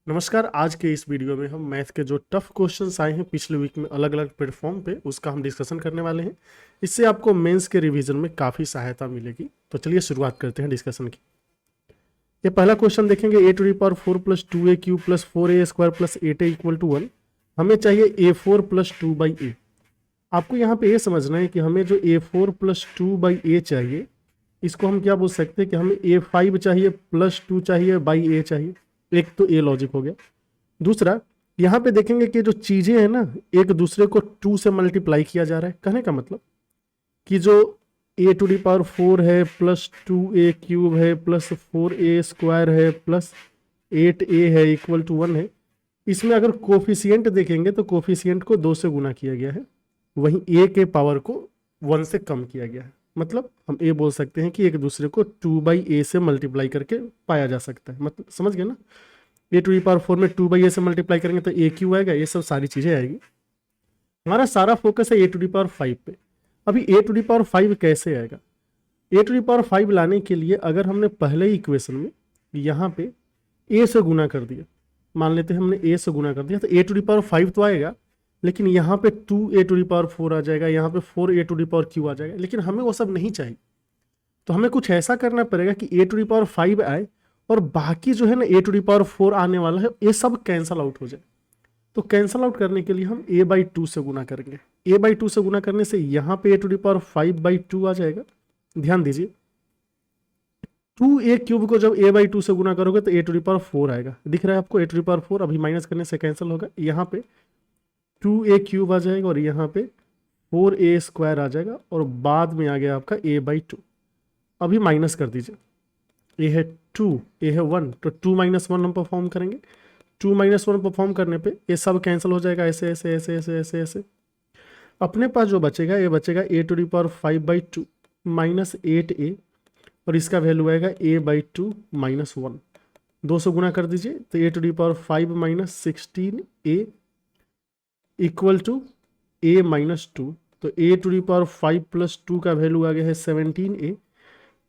नमस्कार। आज के इस वीडियो में हम मैथ के जो टफ क्वेश्चंस आए हैं पिछले वीक में अलग अलग प्लेटफॉर्म पे उसका हम डिस्कशन करने वाले हैं। इससे आपको मेंस के रिवीजन में काफ़ी सहायता मिलेगी। तो चलिए शुरुआत करते हैं डिस्कशन की। ये पहला क्वेश्चन देखेंगे, a to the power 4 plus 2a cube plus 4a square plus 8a equal to 1। हमें चाहिए a4 प्लस 2/a। आपको यहाँ पे ये समझना है कि हमें जो a4 प्लस 2/a चाहिए, इसको हम क्या बोल सकते हैं कि हमें a5 चाहिए प्लस 2 चाहिए बाई a चाहिए। एक तो ए लॉजिक हो गया। दूसरा, यहाँ पे देखेंगे कि जो चीजें हैं ना, एक दूसरे को 2 से मल्टीप्लाई किया जा रहा है। कहने का मतलब कि जो a टू दी पावर 4 है प्लस 2a क्यूब है प्लस 4a स्क्वायर है प्लस 8a है इक्वल टू 1 है। इसमें अगर कोफिशियंट देखेंगे तो कोफिशियंट को 2 से गुना किया गया है, वहीं a के पावर को 1 से कम किया गया है। मतलब हम ये बोल सकते हैं कि एक दूसरे को 2/a से मल्टीप्लाई करके पाया जा सकता है। मतलब समझ गए ना, a टू दी पावर 4 में 2/a से मल्टीप्लाई करेंगे तो a क्यू आएगा, ये सब सारी चीजें आएगी। हमारा सारा फोकस है a टू दी पावर 5 पे। अभी a टू दी पावर 5 कैसे आएगा? a टू दी पावर 5 लाने के लिए अगर हमने पहले ही इक्वेशन में यहाँ पे a से गुना कर दिया, मान लेते हैं हमने a से गुना कर दिया, तो a टू दी पावर 5 तो आएगा, लेकिन यहाँ पे 2a टू दी पावर 4 आ जाएगा, यहाँ पे 4a to the power q आ जाएगा। लेकिन हमें वो सब नहीं चाहिए, तो हमें कुछ ऐसा करना पड़ेगा कि a टू दी पावर 5 आए और बाकी जो है ना a टू दी पावर 4 आने वाला है, ये सब कैंसल आउट हो जाए। तो कैंसल आउट करने के लिए हम a/2 से गुना करेंगे। a/2 से गुना करने से यहाँ पे a टू दी पावर 5/2 आ जाएगा। ध्यान दीजिए, 2a क्यूब को जब a/2 से गुना करोगे तो a टू दी पावर 4 आएगा। दिख रहा है आपको a टू दी पावर 4? अभी माइनस करने से कैंसिल होगा। यहाँ पे 2a क्यूब आ जाएगा और यहाँ पे 4a स्क्वायर आ जाएगा और बाद में आ गया आपका a/2। अभी माइनस कर दीजिए, ये है 2, ये है 1, तो 2 - 1 हम परफॉर्म करेंगे। 2 - 1 परफॉर्म करने पे ये सब कैंसिल हो जाएगा, ऐसे ऐसे ऐसे ऐसे ऐसे ऐसे। अपने पास जो बचेगा ये बचेगा a to the power 5/2 minus 8a, और इसका वैल्यू आएगा a/2 माइनस 1। 2 से गुना कर दीजिए तो a to the power 5 minus 16a equal to a minus 2। तो a to the power 5 plus 2 का वैल्यू आ गया है 17a।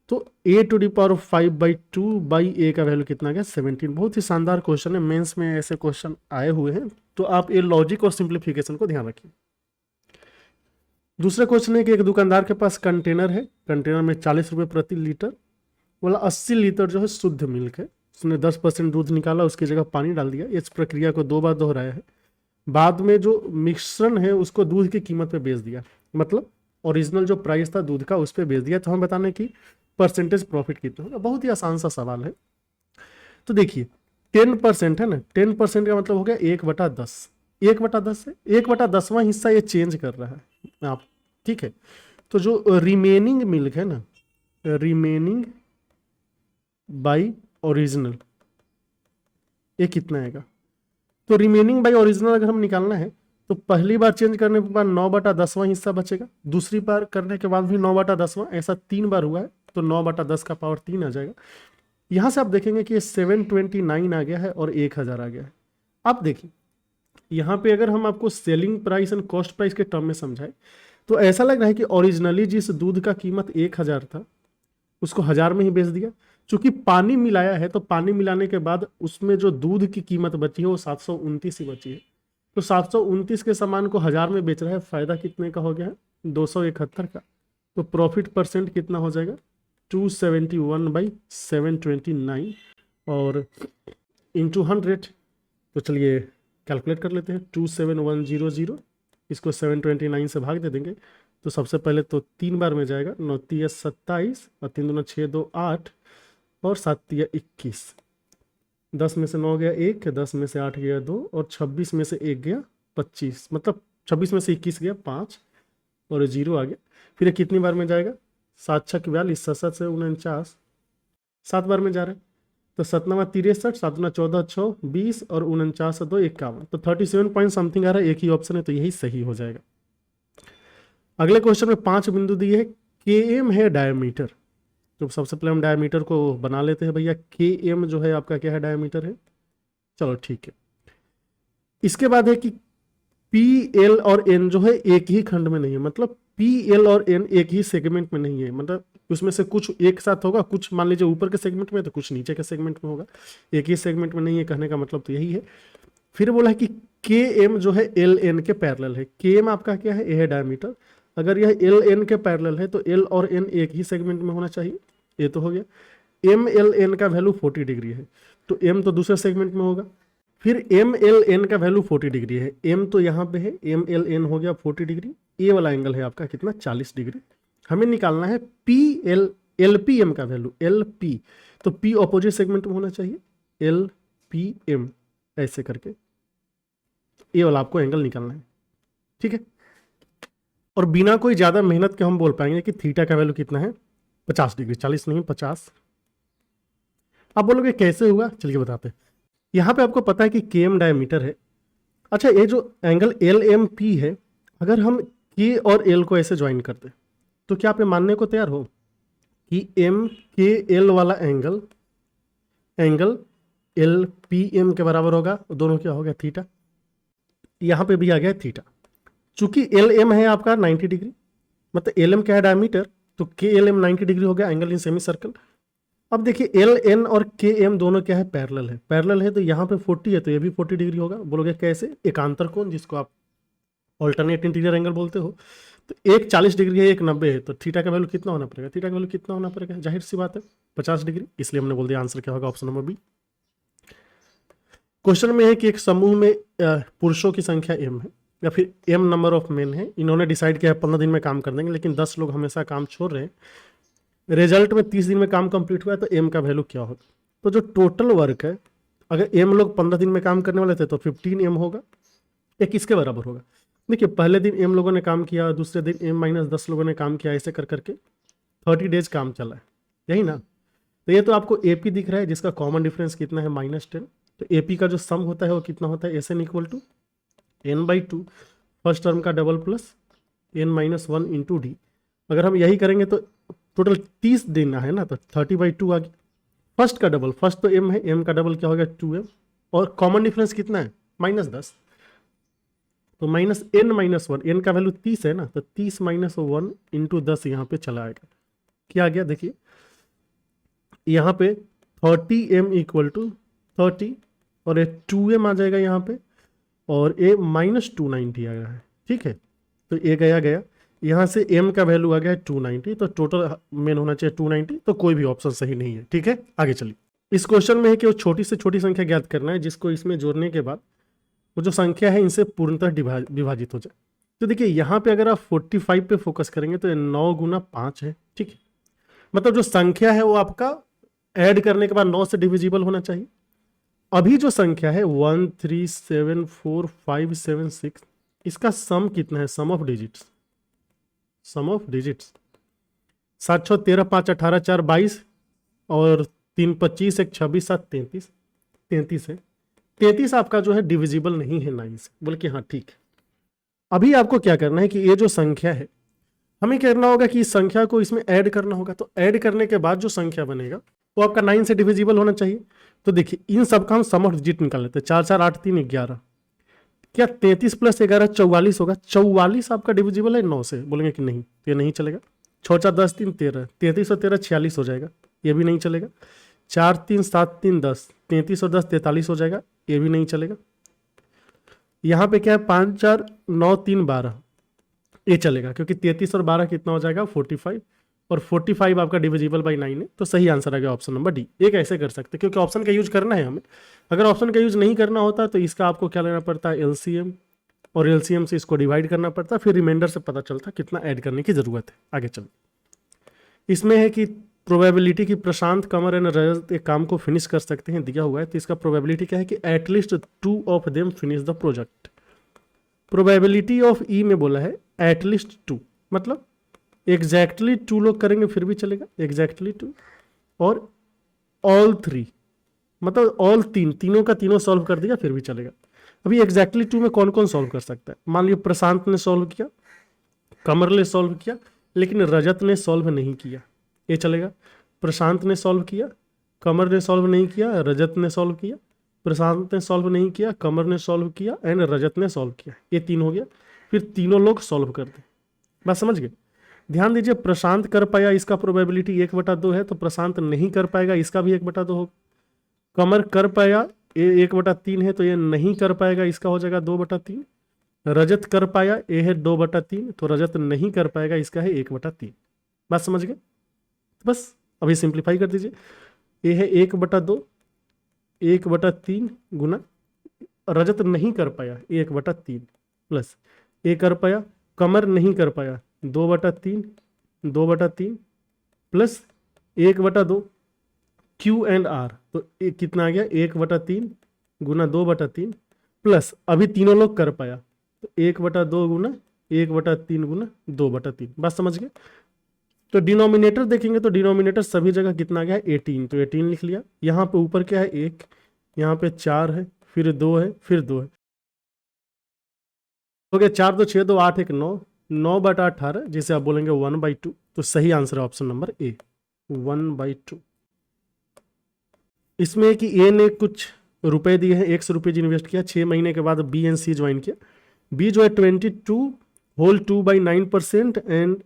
तो a to the power 5/2/a का वैल्यू कितना गया? 17। बहुत ही शानदार क्वेश्चन है, मेंस में ऐसे क्वेश्चन आए हुए हैं, तो आप ये लॉजिक और सिंप्लीफिकेशन को ध्यान रखिए। दूसरा क्वेश्चन है कि एक दुकानदार के पास कंटेनर है, कंटेनर में 40 रुपये प्रति लीटर वाला 80 लीटर जो है शुद्ध मिल्क है। उसने 10% दूध निकाला, उसकी जगह पानी डाल दिया। इस प्रक्रिया को 2 बार दोहराया है। बाद में जो मिश्रण है उसको दूध की कीमत पे बेच दिया, मतलब ओरिजिनल जो प्राइस था दूध का उस पर बेच दिया। तो हम बताने की परसेंटेज प्रॉफिट कितना होगा। बहुत ही आसान सा सवाल है। तो देखिए 10% है ना, 10% का मतलब हो गया 1/10। 1/10 है, 1/10वां हिस्सा ये चेंज कर रहा है आप, ठीक है। तो जो रिमेनिंग मिल्क है ना, रिमेनिंग बाई ओरिजिनल, ये कितना आएगा? तो रिमेनिंग बाई ओरिजिनल अगर हम निकालना है तो पहली बार चेंज करने के बाद 9/10वां हिस्सा बचेगा, दूसरी बार करने के बाद भी 9/10वां, ऐसा 3 बार हुआ है तो 9/10 का पावर 3 आ जाएगा। यहाँ से आप देखेंगे कि 729 आ गया है और 1000 आ गया है। आप देखिए यहाँ पे अगर हम आपको selling price and cost price के टर्म में समझाए तो ऐसा लग रहा है कि ओरिजिनली जिस दूध का कीमत 1000 था उसको 1000 में ही बेच दिया। चूंकि पानी मिलाया है तो पानी मिलाने के बाद उसमें जो दूध की कीमत बची है वो 729 ही बची है। तो 729 के सामान को 1000 में बेच रहा है, फायदा कितने का हो गया है? 271 का। तो प्रॉफिट परसेंट कितना हो जाएगा? 271/729 और इंटू 100। तो चलिए कैलकुलेट कर लेते हैं। 27100, इसको 729 से भाग दे देंगे तो सबसे पहले तो 3 बार में जाएगा, 9 × 27 और 3 दूना 6 2 8 और 7 × 21। 10 में से 9 गया 1, 10 में से 8 गया 2 और 26 में से 1 गया 25, मतलब 26 में से 21 गया 5 और 0 आ गया। फिर ये कितनी बार में जाएगा? 7 × 6 = 42, 7 से 49, 7 बार में जा रहा है। तो 7 × 9 = 63, 7 × 14 = 6 20 और 49 से 2 51, तो 37 पॉइंट समथिंग आ रहा है। एक ही ऑप्शन है तो यही सही हो जाएगा। अगले क्वेश्चन में 5 बिंदु दिए है, km है डायमीटर। तो सबसे पहले हम डायमीटर को बना लेते हैं भैया। km जो है आपका क्या है? डायमीटर है। चलो ठीक है। इसके बाद है कि pl और n जो है एक ही खंड में नहीं है, मतलब pl और n एक ही सेगमेंट में नहीं है। मतलब उसमें से कुछ एक साथ होगा, कुछ मान लीजिए ऊपर के सेगमेंट में तो कुछ नीचे के सेगमेंट में होगा, एक ही सेगमेंट में नहीं है, कहने का मतलब तो यही है। फिर बोला है कि के एम जो है एल एन के पैरेलल है। के एम आपका क्या है, ये है डायमीटर। अगर यह एल एन के पैरेलल है तो एल और एन एक ही सेगमेंट में होना चाहिए, ये तो हो गया। एम एल एन का वैल्यू 40 डिग्री है तो एम तो दूसरे सेगमेंट में होगा। फिर एम एल एन का वैल्यू 40 डिग्री है, एम तो यहाँ पे है, एम एल एन हो गया 40 डिग्री। ए वाला एंगल है आपका कितना, 40 डिग्री। हमें निकालना है P L L P M का वैल्यू, एल पी, तो पी ऑपोजिट सेगमेंट में होना चाहिए, एल पी एम ऐसे करके ये वाला आपको एंगल निकालना है, ठीक है। और बिना कोई ज़्यादा मेहनत के हम बोल पाएंगे कि थीटा का वैल्यू कितना है, 50 डिग्री, 40 नहीं 50। आप बोलोगे कैसे हुआ, चलिए बताते हैं। यहाँ पे आपको पता है कि के एम डायमीटर है। अच्छा, ये जो एंगल एल एम पी है, अगर हम के और एल को ऐसे ज्वाइन कर दें तो क्या आप ये मानने को तैयार हो कि एम के एल वाला एंगल एल पी एम के बराबर होगा, दोनों क्या हो गया, थीटा। यहाँ पे भी आ गया थीटा। चूंकि एल एम है आपका 90 डिग्री, मतलब एल एम क्या है डायमीटर, तो के एल एम 90 डिग्री हो गया, एंगल इन सेमी सर्कल। अब देखिए एल एन और के एम दोनों क्या है, पैरेलल है तो यहाँ पे 40 है तो ये भी 40 डिग्री होगा। बोलोगे कैसे, एकांतर कोण जिसको आप ऑल्टरनेट इंटीरियर एंगल बोलते हो, तो एक 40 डिग्री है, एक 90 है, तो थीटा का वैल्यू कितना होना पड़ेगा, थीटा का वैल्यू कितना होना पड़ेगा, जाहिर सी बात है 50 डिग्री। इसलिए हमने बोल दिया आंसर क्या होगा, ऑप्शन नंबर बी। क्वेश्चन में है कि एक समूह में पुरुषों की संख्या m है या फिर m नंबर ऑफ मेन है। इन्होंने डिसाइड किया है 15 दिन में काम कर देंगे, लेकिन 10 लोग हमेशा काम छोड़ रहे हैं। रिजल्ट में 30 दिन में काम कंप्लीट हुआ है तो m का वैल्यू क्या होगा। तो जो टोटल वर्क है, अगर m लोग 15 दिन में काम करने वाले थे तो 15m होगा। ये किसके बराबर होगा, देखिए पहले दिन m लोगों ने काम किया, दूसरे दिन m-10 लोगों ने काम किया, ऐसे कर करके 30 डेज काम चला है, यही ना। तो ये तो आपको AP दिख रहा है जिसका कॉमन डिफरेंस कितना है, -10। तो AP का जो सम होता है वो कितना होता है, SN equal to n/2 first term का double plus n-1 into d. अगर हम यही करेंगे तो टोटल 30 देना है ना, तो 30/2 आ गया। फर्स्ट का डबल, फर्स्ट तो m है, m का डबल क्या हो गया 2m, और कॉमन डिफरेंस कितना है -10, तो -n-1, n का वैल्यू 30 है ना, तो 30 - 1 इंटू 10 यहाँ पे चला आएगा। क्या आ गया देखिए, यहाँ पे 30m इक्वल टू 30 और ये 2m आ जाएगा यहाँ पे, और ये -290 आ गया है, ठीक है। तो ये गया यहाँ से m का वैल्यू आ गया है 290, तो टोटल मेन होना चाहिए 290, तो कोई भी ऑप्शन सही नहीं है, ठीक है। आगे चलिए, इस क्वेश्चन में है कि वो छोटी से छोटी संख्या ज्ञात करना है जिसको इसमें जोड़ने के बाद वो जो संख्या है इनसे पूर्णतः विभाजित हो जाए। तो देखिए यहाँ पे अगर आप 45 पे फोकस करेंगे तो ये 9 गुना 5 है, ठीक है। मतलब जो संख्या है वो आपका ऐड करने के बाद 9 से डिविजिबल होना चाहिए। अभी जो संख्या है 1 3 7 4 5 7 6, इसका सम कितना है, सम ऑफ डिजिट्स 7 6 13 5 18 4 22 और 3 25 1 26 7 33 है। 33 आपका जो है डिविजिबल नहीं है 9 से, बोले कि हाँ ठीक है। अभी आपको क्या करना है कि ये जो संख्या है हमें करना होगा कि इस संख्या को इसमें ऐड करना होगा। तो ऐड करने के बाद जो संख्या बनेगा वो आपका 9 से डिविजिबल होना चाहिए। तो देखिए इन सब का हम सम ऑफ डिजिट निकाल लेते हैं। 4 4 8 3 11, क्या 33 + 11 44 होगा। 44 आपका डिविजिबल है 9 से, बोलेंगे कि नहीं, तो ये नहीं चलेगा। 6 4 10 3 13, 33 और 13 46 हो जाएगा, ये भी नहीं चलेगा। 4 3 7 3 10, 33 और 10 43 हो जाएगा, ये भी नहीं चलेगा। यहाँ पे क्या है 5 4 9 3 12, ये चलेगा क्योंकि 33 और 12 कितना हो जाएगा 45, और 45 आपका डिविजिबल बाई 9 है। तो सही आंसर आ गया ऑप्शन नंबर डी। एक ऐसे कर सकते हैं क्योंकि ऑप्शन का यूज करना है हमें। अगर ऑप्शन का यूज नहीं करना होता तो इसका आपको क्या लेना पड़ता है, LCM, और LCM से इसको डिवाइड करना पड़ता है, फिर रिमाइंडर से पता चलता कितना ऐड करने की जरूरत है। आगे चलो, इसमें है कि प्रोबेबिलिटी की प्रशांत, कमर एंड रजत एक काम को फिनिश कर सकते हैं, दिया हुआ है। तो इसका प्रोबेबिलिटी क्या है कि at least 2 of them finish the project. Probability of E में बोला है एटलीस्ट 2, मतलब एग्जैक्टली 2 लोग करेंगे फिर भी चलेगा, एग्जैक्टली 2, और ऑल 3 मतलब ऑल तीनों का तीनों सॉल्व कर दिया फिर भी चलेगा। अभी एग्जैक्टली 2 में कौन कौन सॉल्व कर सकता है, मान लीजिए प्रशांत ने सॉल्व किया, कमर ने सॉल्व किया, लेकिन रजत ने सॉल्व नहीं किया, ये चलेगा। प्रशांत ने सॉल्व किया, कमर ने सॉल्व नहीं किया, रजत ने सॉल्व किया, प्रशांत ने सॉल्व नहीं किया, कमर ने सॉल्व किया एंड रजत ने सॉल्व किया, ये 3 हो गया। फिर तीनों लोग सॉल्व कर दें, बात समझ गए। ध्यान दीजिए, प्रशांत कर पाया इसका प्रोबेबिलिटी 1/2 है, तो प्रशांत नहीं कर पाएगा, इसका भी 1/2 होगा। कमर कर पाया, ये 1/3 है, तो ये नहीं कर पाएगा, इसका हो जाएगा 2/3। रजत कर पाया, ये है 2/3, तो रजत नहीं कर पाएगा, इसका है 1/3। बात समझ गए? बस अभी सिंप्लीफाई कर दीजिए। ये है 1/2, 1/3 गुना रजत नहीं कर पाया 1/3 प्लस ए कर पाया, कमर नहीं कर पाया 2/3, 2/3 प्लस 1/2 क्यू एंड आर, तो कितना आ गया 1/3 गुना 2/3 प्लस अभी तीनों लोग कर पाया, तो 1/2 गुना 1/3 गुना 2/3। बात समझ गए? तो डिनोमिनेटर देखेंगे तो डिनोमिनेटर सभी जगह कितना गया है 18, तो 18 लिख लिया। यहाँ पे ऊपर क्या है 1, यहाँ पे 4 है, फिर 2 है, फिर 2 है, हो गया 4 2 6 2 8 1 9, 9/18 जिसे आप बोलेंगे 1/2। तो सही आंसर है ऑप्शन नंबर ए, 1/2। इसमें कि ए ने कुछ रुपए दिए हैं, 100 रुपये इन्वेस्ट किया, 6 महीने के बाद बी एंड सी ज्वाइन किया। बी जो है 22/2% एंड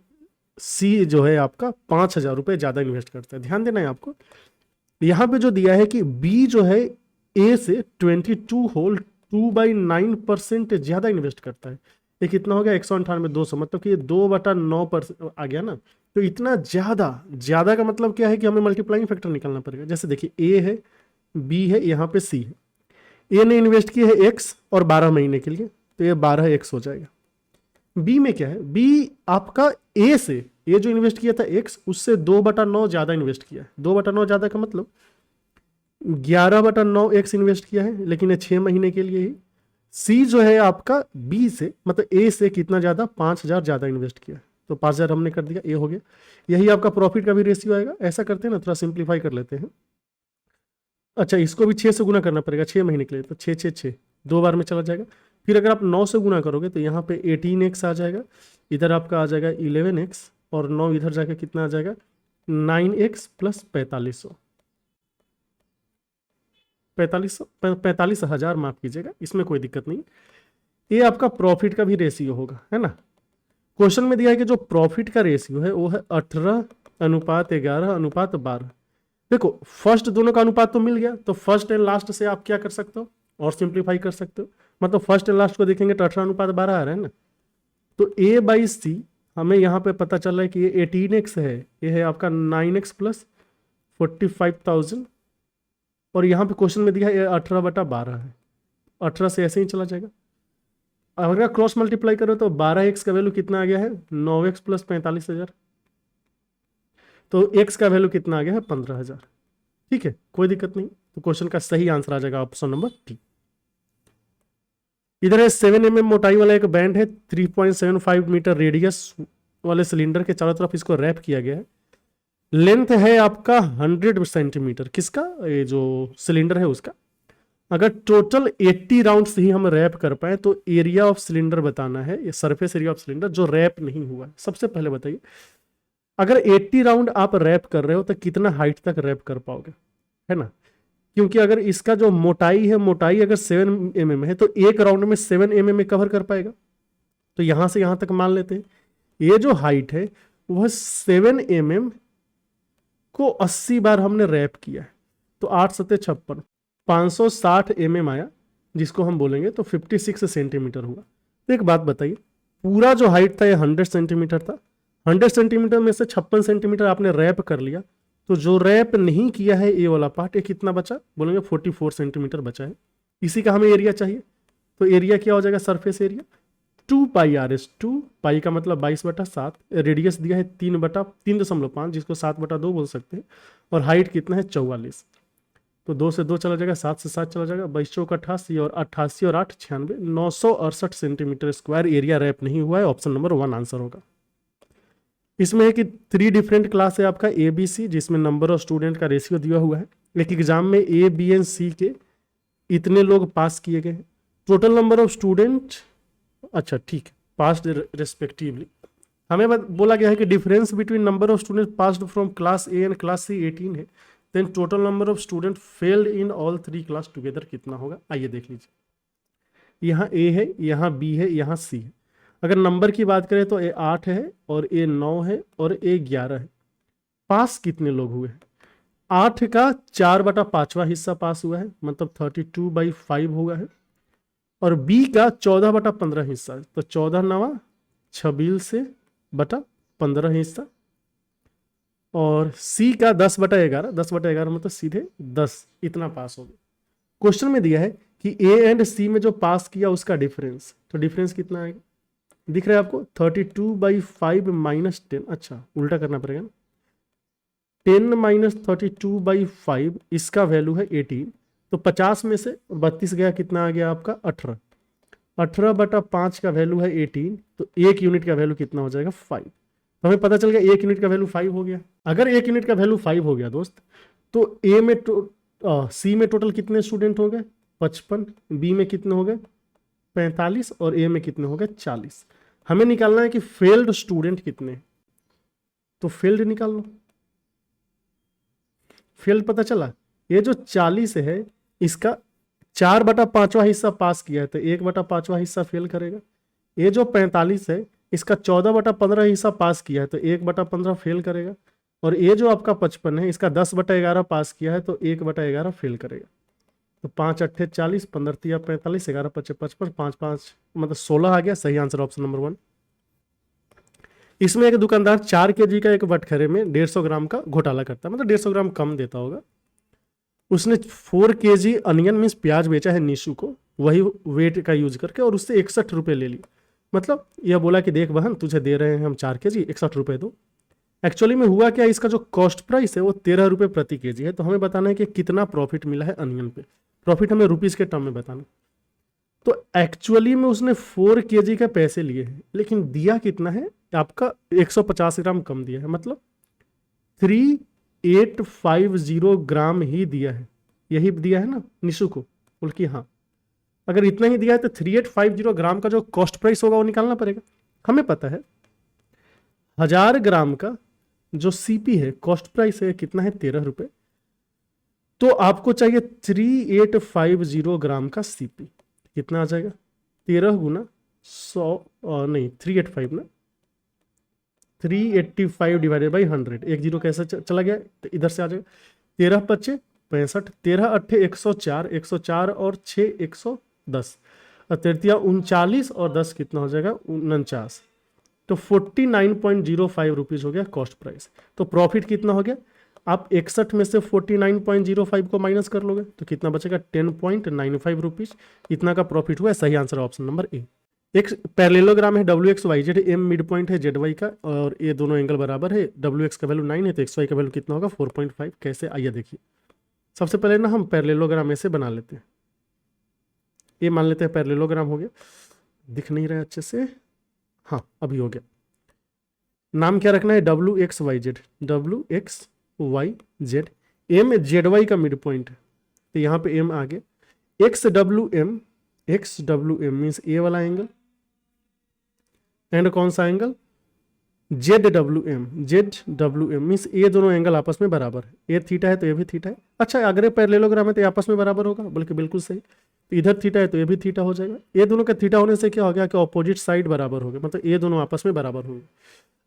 सी जो है आपका 5,000 रुपये ज़्यादा इन्वेस्ट करता है। ध्यान देना है आपको, यहाँ पे जो दिया है कि बी जो है ए से 22/2% ज़्यादा इन्वेस्ट करता है। ये कितना हो गया 198 200, मतलब कि ये 2/9% आ गया ना। तो इतना ज़्यादा का मतलब क्या है कि हमें मल्टीप्लाइंग फैक्टर निकालना पड़ेगा। जैसे देखिए ए है, बी है, यहाँ पे सी है। ए ने इन्वेस्ट किया है एक्स और 12 महीने के लिए, तो ये 12x हो जाएगा। बी में क्या है, बी आपका ए से, ये जो इन्वेस्ट किया था एक्स, उससे 2/9 ज़्यादा इन्वेस्ट किया है। 2/9 ज़्यादा का मतलब 11/9x इन्वेस्ट किया है, लेकिन ये 6 महीने के लिए ही। सी जो है आपका बी से, मतलब ए से कितना ज़्यादा, 5,000 ज़्यादा इन्वेस्ट किया है, तो 5,000 हमने कर दिया, ए हो गया। यही आपका प्रॉफिट का भी रेशियो आएगा। ऐसा करते हैं ना, थोड़ा सिंप्लीफाई कर लेते हैं। अच्छा, इसको भी 6 से गुना करना पड़ेगा 6 महीने के लिए, तो 6 6 6 2 बार में चला जाएगा। फिर अगर आप 9 से गुना करोगे तो यहाँ पे 18x आ जाएगा, इधर आपका आ जाएगा 11x, और 9 इधर जाकर कितना आ जाएगा 9x प्लस 4500, 45,000 माफ कीजिएगा, इसमें कोई दिक्कत नहीं। ये आपका प्रॉफिट का भी रेशियो होगा, है ना। क्वेश्चन में दिया है कि जो प्रॉफिट का रेशियो है वो है 18:11:12। देखो फर्स्ट दोनों का अनुपात तो मिल गया, तो फर्स्ट एंड लास्ट से आप क्या कर सकते हो और सिंप्लीफाई कर सकते हो। मतलब फर्स्ट एंड लास्ट को देखेंगे तो 18:12 आ रहा है ना। तो A/C हमें यहाँ पे पता चल रहा है कि ये 18x है, ये है आपका 9x प्लस 45,000, और यहाँ पे क्वेश्चन में दिया है 18/12 है, 18 से ऐसे ही चला जाएगा। अगर क्रॉस मल्टीप्लाई करो तो 12x का वैल्यू कितना आ गया है 9x प्लस 45,000, तो x का वैल्यू कितना आ गया है 15,000। ठीक है, कोई दिक्कत नहीं। तो क्वेश्चन का सही आंसर आ जाएगा ऑप्शन नंबर डी। इधर है 7 mm मोटाई वाला एक बैंड है, 3.75 मीटर रेडियस वाले सिलेंडर के चारों तरफ इसको रैप किया गया है। लेंथ है आपका 100 सेंटीमीटर, किसका, ये जो सिलेंडर है उसका। अगर टोटल 80 राउंड्स ही हम रैप कर पाए तो एरिया ऑफ सिलेंडर बताना है, ये सरफेस एरिया ऑफ सिलेंडर जो रैप नहीं हुआ है। सबसे पहले बताइए, अगर 80 राउंड आप रैप कर रहे हो तो कितना हाइट तक रैप कर पाओगे, है ना। क्योंकि अगर इसका जो मोटाई है, मोटाई अगर 7 mm है, तो एक राउंड में 7 mm में कवर कर पाएगा। तो यहां से यहां तक मान लेते हैं, ये जो हाइट है वह 7 mm को 80 बार हमने रैप किया है, तो 8 7 56 560 mm आया, जिसको हम बोलेंगे तो 56 सेंटीमीटर हुआ। तो एक बात बताइए, पूरा जो हाइट था ये 100 सेंटीमीटर था, 100 सेंटीमीटर में से 56 सेंटीमीटर आपने रैप कर लिया, तो जो रैप नहीं किया है ये वाला पार्ट, ये कितना बचा, बोलेंगे 44 सेंटीमीटर बचा है। इसी का हमें एरिया चाहिए, तो एरिया क्या हो जाएगा, सरफेस एरिया 2πrs, 2 पाई का मतलब 22/7, रेडियस दिया है 3/3.5, जिसको 7/2 बोल सकते हैं, और हाइट कितना है 44, तो 2 से 2 चला जाएगा, 7 से 7 चला जाएगा, 22 चौक 88, और 88 और 8 96, 968 सेंटीमीटर स्क्वायर एरिया रैप नहीं हुआ है। ऑप्शन नंबर 1 आंसर होगा। इसमें है कि 3 डिफरेंट क्लास है आपका ABC, जिसमें नंबर ऑफ स्टूडेंट का रेशियो दिया हुआ है। एक एग्जाम में A, B एंड C के इतने लोग पास किए गए हैं, टोटल नंबर ऑफ स्टूडेंट, अच्छा ठीक है, पास रेस्पेक्टिवली। हमें बोला गया है कि difference between number of student passed from class A and class C 18 है, then total number of student failed in all 3 class together कितना होगा। आइए देख लीजिए, यहाँ A है, यहाँ B है, यहाँ C है। अगर नंबर की बात करें तो ए 8 है और ए 9 है और ए 11 है। पास कितने लोग हुए हैं? 8 का 4/5वां हिस्सा पास हुआ है, मतलब 32/5 हुआ है। और बी का 14/15 हिस्सा है, तो 14 नवा 26/15 हिस्सा। और सी का 10/11, 10/11 मतलब सीधे 10, इतना पास हो गया। क्वेश्चन में दिया है कि ए एंड सी में जो पास किया उसका डिफरेंस, तो डिफरेंस कितना आएगा? दिख रहा है आपको 32/5 माइनस 10, अच्छा उल्टा करना पड़ेगा ना, 10 माइनस 32/5, इसका वैल्यू है 18। तो 50 में से 32 गया, कितना आ गया आपका 18। 18/5 का वैल्यू है 18, तो 1 यूनिट का वैल्यू कितना हो जाएगा 5। तो हमें पता चल गया 1 यूनिट का वैल्यू 5 हो गया। अगर 1 यूनिट का वैल्यू 5 हो गया दोस्त, तो ए में सी में टोटल कितने स्टूडेंट हो गए 55, बी में कितने हो गए 45 और ए में कितने हो गए 40। हमें निकालना है कि फेल्ड स्टूडेंट कितने हैं। तो फेल्ड निकाल लो। फेल्ड पता चला, ये जो 40 है इसका 4/5वां हिस्सा पास किया है, तो 1/5वां हिस्सा फेल करेगा। ये जो 45 है इसका 14/15 हिस्सा पास किया है, तो 1/15 फेल करेगा। और ये जो आपका 55 है इसका 10/11 पास किया है, तो 1/11 फेल करेगा। तो 5 8 40, 15 3 45, 11 5 55, 5 5 मतलब 16 आ गया। सही आंसर ऑप्शन नंबर 1। इसमें एक दुकानदार 4 kg का एक बटखरे में 150 ग्राम का घोटाला करता है, मतलब 150 ग्राम कम देता होगा। उसने 4 kg अनियन मीन्स प्याज बेचा है निशु को, वही वेट का यूज करके, और उससे 61 रुपये ले लिए। मतलब यह बोला कि देख बहन, तुझे दे रहे हैं हम 4 kg, 61 रुपये दो। एक्चुअली में हुआ क्या, इसका जो कॉस्ट प्राइस है वो 13 रुपये प्रति kg है। तो हमें बताना है कि कितना प्रॉफिट मिला है अनियन पे। प्रॉफिट हमें रुपीज के टर्म में बताना। तो एक्चुअली में उसने 4 kg के पैसे लिए हैं, लेकिन दिया कितना है आपका 150 ग्राम कम दिया है, मतलब 3850 ग्राम ही दिया है। यही दिया है ना निशु को, बोल कि हाँ। अगर इतना ही दिया है तो 3850 ग्राम का जो कॉस्ट प्राइस होगा वो निकालना पड़ेगा। हमें पता है 1000 ग्राम का जो सीपी है कॉस्ट प्राइस है कितना है 13 रुपये। तो आपको चाहिए 3850 ग्राम का सीपी। कितना आ जाएगा 13 गुना 100 नहीं 385 ना, 385 डिवाइडेड बाई 100। एक जीरो कैसे चला गया, तो इधर से आ जाएगा 13 5 65, 13 8 104, 104 और 6 110, और 33 39 और 10 कितना हो जाएगा 49। तो 49.05 रुपीज हो गया कॉस्ट प्राइस। तो प्रॉफिट कितना हो गया, आप 61 में से 49.05 को माइनस कर लोगे तो कितना बचेगा 10.95 रुपीज। इतना का प्रॉफिट हुआ है। सही आंसर ऑप्शन नंबर ए। एक पैरेललोग्राम है WXYZ, एम मिड पॉइंट है ZY का, और ये दोनों एंगल बराबर है। WX का वैल्यू 9 है तो XY का वैल्यू कितना होगा 4.5। कैसे, आइए देखिए। सबसे पहले ना हम पैरेललोग्राम ऐसे बना लेते हैं। ये मान लेते हैं पैरेललोग्राम हो गया, दिख नहीं रहा है अच्छे से, हाँ अभी हो गया। नाम क्या रखना है WXYZ, WXYZ। एम ZY का मिड पॉइंट है तो यहाँ पे एम आ गया। XWM मीन्स ए वाला एंगल, एंड कौन सा एंगल ZWM मीन्स ये दोनों एंगल आपस में बराबर है। ये थीटा है तो ये भी थीटा है। अच्छा अगर ये पैरेललोग्राम है तो आपस में बराबर होगा, बल्कि बिल्कुल सही। तो इधर थीटा है तो ये भी थीटा हो जाएगा। ये दोनों का थीटा होने से क्या हो गया कि ऑपोजिट साइड बराबर हो गया, मतलब ये दोनों आपस में बराबर होंगे।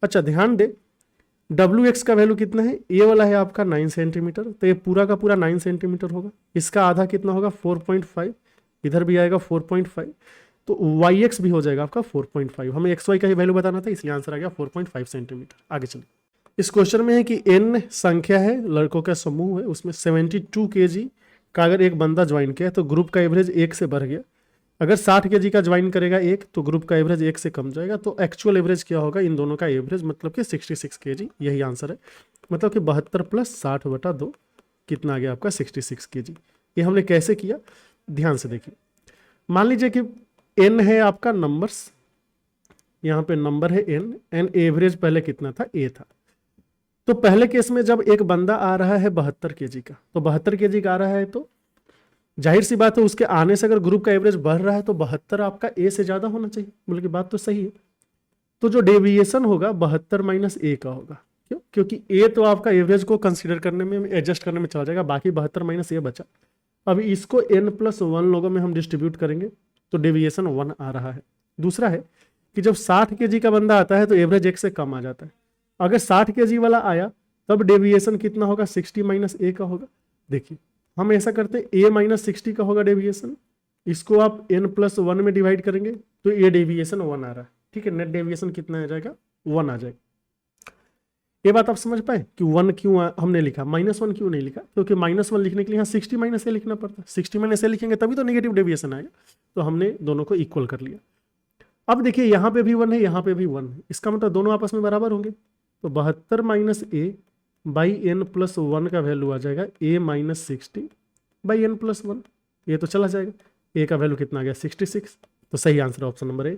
अच्छा ध्यान दे, WX का वैल्यू कितना है, ये वाला है आपका 9 सेंटीमीटर, तो ये पूरा का पूरा 9 सेंटीमीटर होगा। इसका आधा कितना होगा 4.5, इधर भी आएगा 4.5, तो YX भी हो जाएगा आपका 4.5। हमें XY का ही वैल्यू बताना था, इसलिए आंसर आ गया 4.5 सेंटीमीटर। आगे चलिए। इस क्वेश्चन में है कि N संख्या है, लड़कों का समूह है, उसमें 72 kg का अगर एक बंदा ज्वाइन किया तो ग्रुप का एवरेज 1 से बढ़ गया। अगर 60 kg का ज्वाइन करेगा एक तो ग्रुप का एवरेज 1 से कम जाएगा। तो एक्चुअल एवरेज क्या होगा इन दोनों का एवरेज, मतलब कि 66 kg। यही आंसर है, मतलब कि 72 + 60/2 कितना आ गया आपका 66 kg। ये हमने कैसे किया, ध्यान से देखिए। मान लीजिए कि N है आपका नंबर्स, यहाँ पे नंबर है N, एंड एवरेज पहले कितना था A था। तो पहले केस में जब एक बंदा आ रहा है 72 kg का, तो 72 kg का आ रहा है तो जाहिर सी बात है उसके आने से अगर ग्रुप का एवरेज बढ़ रहा है तो 72 आपका ए से ज्यादा होना चाहिए, बल्कि बात तो सही है। तो जो डेविएशन होगा 72 - A का होगा। क्यों, क्योंकि ए तो आपका एवरेज को कंसीडर करने में, एडजस्ट करने में चला जाएगा, बाकी 72 - A बचा। अब इसको N + 1 लोगों में हम डिस्ट्रीब्यूट करेंगे तो डेविएशन 1 आ रहा है। दूसरा है कि जब 60 kg का बंदा आता है तो एवरेज 1 से कम आ जाता है। अगर 60 kg वाला आया तब डेविएशन कितना होगा, 60 माइनस ए का होगा। देखिए हम ऐसा करते हैं, ए माइनस 60 का होगा डेविएशन, इसको आप n+1 में डिवाइड करेंगे तो ये डेविएशन 1 आ रहा है, ठीक है। नेट डेविएशन कितना आ जाएगा, 1 आ जाएगा। ये बात आप समझ पाए कि 1 क्यों हमने लिखा, -1 क्यों नहीं लिखा, क्योंकि -1 लिखने के लिए यहाँ 60 माइनस ए लिखना पड़ता है। 60 माइनस ए लिखेंगे तभी तो नेगेटिव डेविएशन आएगा, तो हमने दोनों को इक्वल कर लिया। अब देखिए यहाँ पे भी 1 है, यहाँ पे भी 1 है, इसका मतलब दोनों आपस में बराबर होंगे। तो 72 माइनस ए बाई n+1 का वैल्यू आ जाएगा a माइनस 60 बाई n+1, ये तो चला जाएगा। a का वैल्यू कितना आ गया, 66। तो सही आंसर ऑप्शन नंबर ए।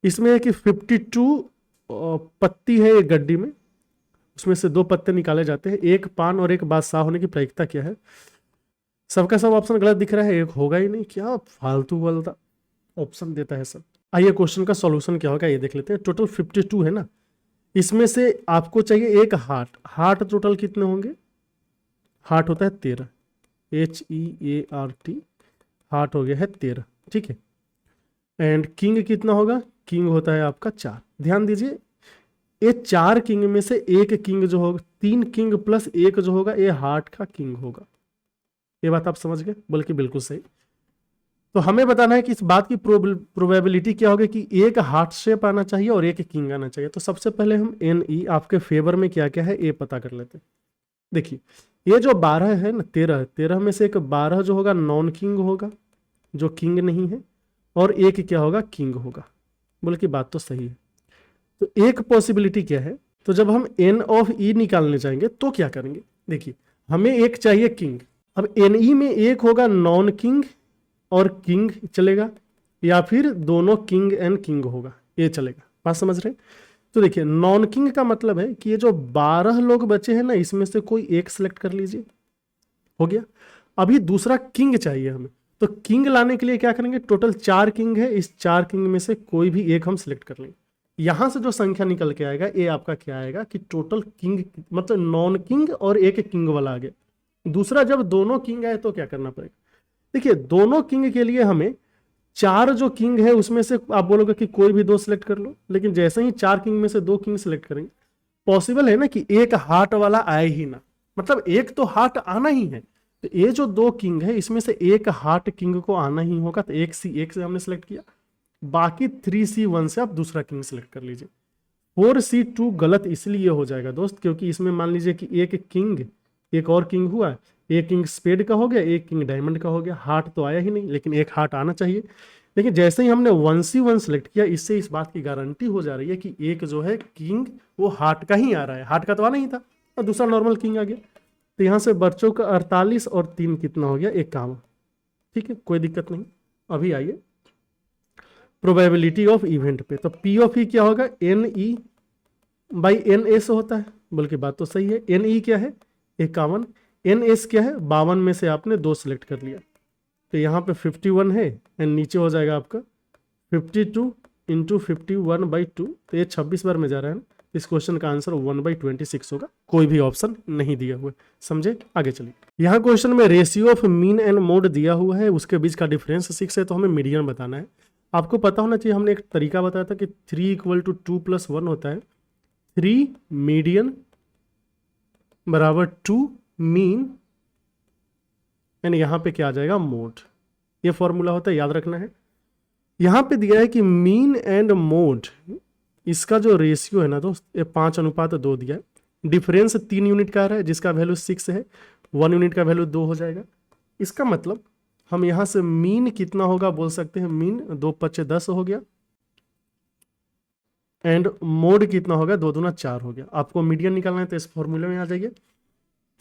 इसमें है कि 52 पत्ती है एक गड्डी में, उसमें से 2 पत्ते निकाले जाते हैं, एक पान और एक बादशाह होने की प्रायिकता क्या है। सबका सब ऑप्शन गलत दिख रहा है, एक होगा ही नहीं, क्या फालतू वाला ऑप्शन देता है सब। आइए क्वेश्चन का सॉल्यूशन क्या होगा ये देख लेते हैं। टोटल 52 है ना, इसमें से आपको चाहिए एक हार्ट टोटल कितने होंगे, हार्ट होता है 13, HEART, हार्ट हो गया है 13, ठीक है। एंड किंग कितना होगा, किंग होता है आपका 4। ध्यान दीजिए ये 4 किंग में से एक किंग जो होगा, 3 किंग प्लस 1 जो होगा ये हार्ट का किंग होगा। ये बात आप समझ गए, बल्कि बिल्कुल सही। तो हमें बताना है कि इस बात की प्रोबेबिलिटी क्या होगी कि एक हार्ट शेप आना चाहिए और एक किंग आना चाहिए। तो सबसे पहले हम NE आपके फेवर में क्या क्या है ये पता कर लेते हैं। देखिए ये जो 12 है ना, 13 में से एक 12 जो होगा नॉन किंग होगा, जो किंग नहीं है, और एक क्या होगा, किंग होगा। बोले कि बात तो सही है। तो एक पॉसिबिलिटी क्या है, तो जब हम N ऑफ E निकालने जाएंगे तो क्या करेंगे, देखिए हमें एक चाहिए किंग। अब NE में एक होगा नॉन किंग और किंग चलेगा, या फिर दोनों किंग एंड किंग होगा, ये चलेगा। बात समझ रहे हैं। तो देखिए नॉन किंग का मतलब है कि ये जो 12 लोग बचे हैं ना, इसमें से कोई एक सिलेक्ट कर लीजिए, हो गया। अभी दूसरा किंग चाहिए हमें, तो किंग लाने के लिए क्या करेंगे, टोटल 4 किंग है, इस 4 किंग में से कोई भी एक हम सिलेक्ट कर लेंगे। यहां से जो संख्या निकल के आएगा ये आपका क्या आएगा कि टोटल किंग मतलब नॉन किंग और एक किंग वाला आ गया। दूसरा जब दोनों किंग आए तो क्या करना पड़ेगा, देखिए दोनों किंग के लिए हमें 4 जो किंग है उसमें से आप बोलोगे कि कोई भी 2 सिलेक्ट कर लो, लेकिन जैसे ही 4 किंग में से 2 किंग सिलेक्ट करेंगे, पॉसिबल है ना कि एक हार्ट वाला आए ही ना, मतलब एक तो हार्ट आना ही है। तो ये जो 2 किंग है इसमें से एक हार्ट किंग को आना ही होगा, तो एक से हमने सिलेक्ट किया, बाकी 3C1 से आप दूसरा किंग सिलेक्ट कर लीजिए। 4C2 गलत इसलिए हो जाएगा दोस्त, क्योंकि इसमें मान लीजिए कि एक किंग एक और किंग हुआ, एक किंग स्पेड का हो गया, एक किंग डायमंड का हो गया, हार्ट तो आया ही नहीं, लेकिन एक हार्ट आना चाहिए। लेकिन जैसे ही हमने 1C1 सेलेक्ट किया, इससे इस बात की गारंटी हो जा रही है कि एक जो है किंग वो हार्ट का ही आ रहा है, हार्ट का तो आना ही था, और दूसरा नॉर्मल किंग आ गया। तो यहाँ से बच्चों का 48 और 3 कितना हो गया, 51। ठीक है, कोई दिक्कत नहीं। अभी आइए प्रोबेबिलिटी ऑफ इवेंट पे, तो P ऑफ E क्या होगा, NE बाई NS होता है, बल्कि बात तो सही है। NE क्या है, 51, NS क्या है, 52 में से आपने 2 सिलेक्ट कर लिया, तो यहाँ पे 51 है, एंड नीचे हो जाएगा आपका 52 इंटू 51/2, तो ये 26 बार में जा रहा है ना। इस क्वेश्चन का आंसर 1/26 होगा, कोई भी ऑप्शन नहीं दिया हुआ है, समझे। आगे चलिए, यहाँ क्वेश्चन में ratio of mean and mode दिया हुआ है, उसके बीच का डिफरेंस 6 है, तो हमें मीडियन बताना है। आपको पता होना चाहिए, हमने एक तरीका बताया था कि 3 = 2 + 1 होता है, 3 मीडियन बराबर 2 मीन, यानी यहाँ पे क्या आ जाएगा, मोड। ये फॉर्मूला होता है, याद रखना है। यहाँ पे दिया है कि मीन एंड मोड, इसका जो रेशियो है ना दोस्त, ये 5:2 दिया है। डिफरेंस 3 यूनिट का आ रहा है, जिसका वैल्यू 6 है, 1 यूनिट का वैल्यू 2 हो जाएगा। इसका मतलब हम यहाँ से मीन कितना होगा बोल सकते हैं, मीन 2 × 5 = 10 हो गया, एंड मोड कितना होगा, 2 × 4 हो गया। आपको मीडियन निकालना है तो इस फॉर्मूले में आ जाइए।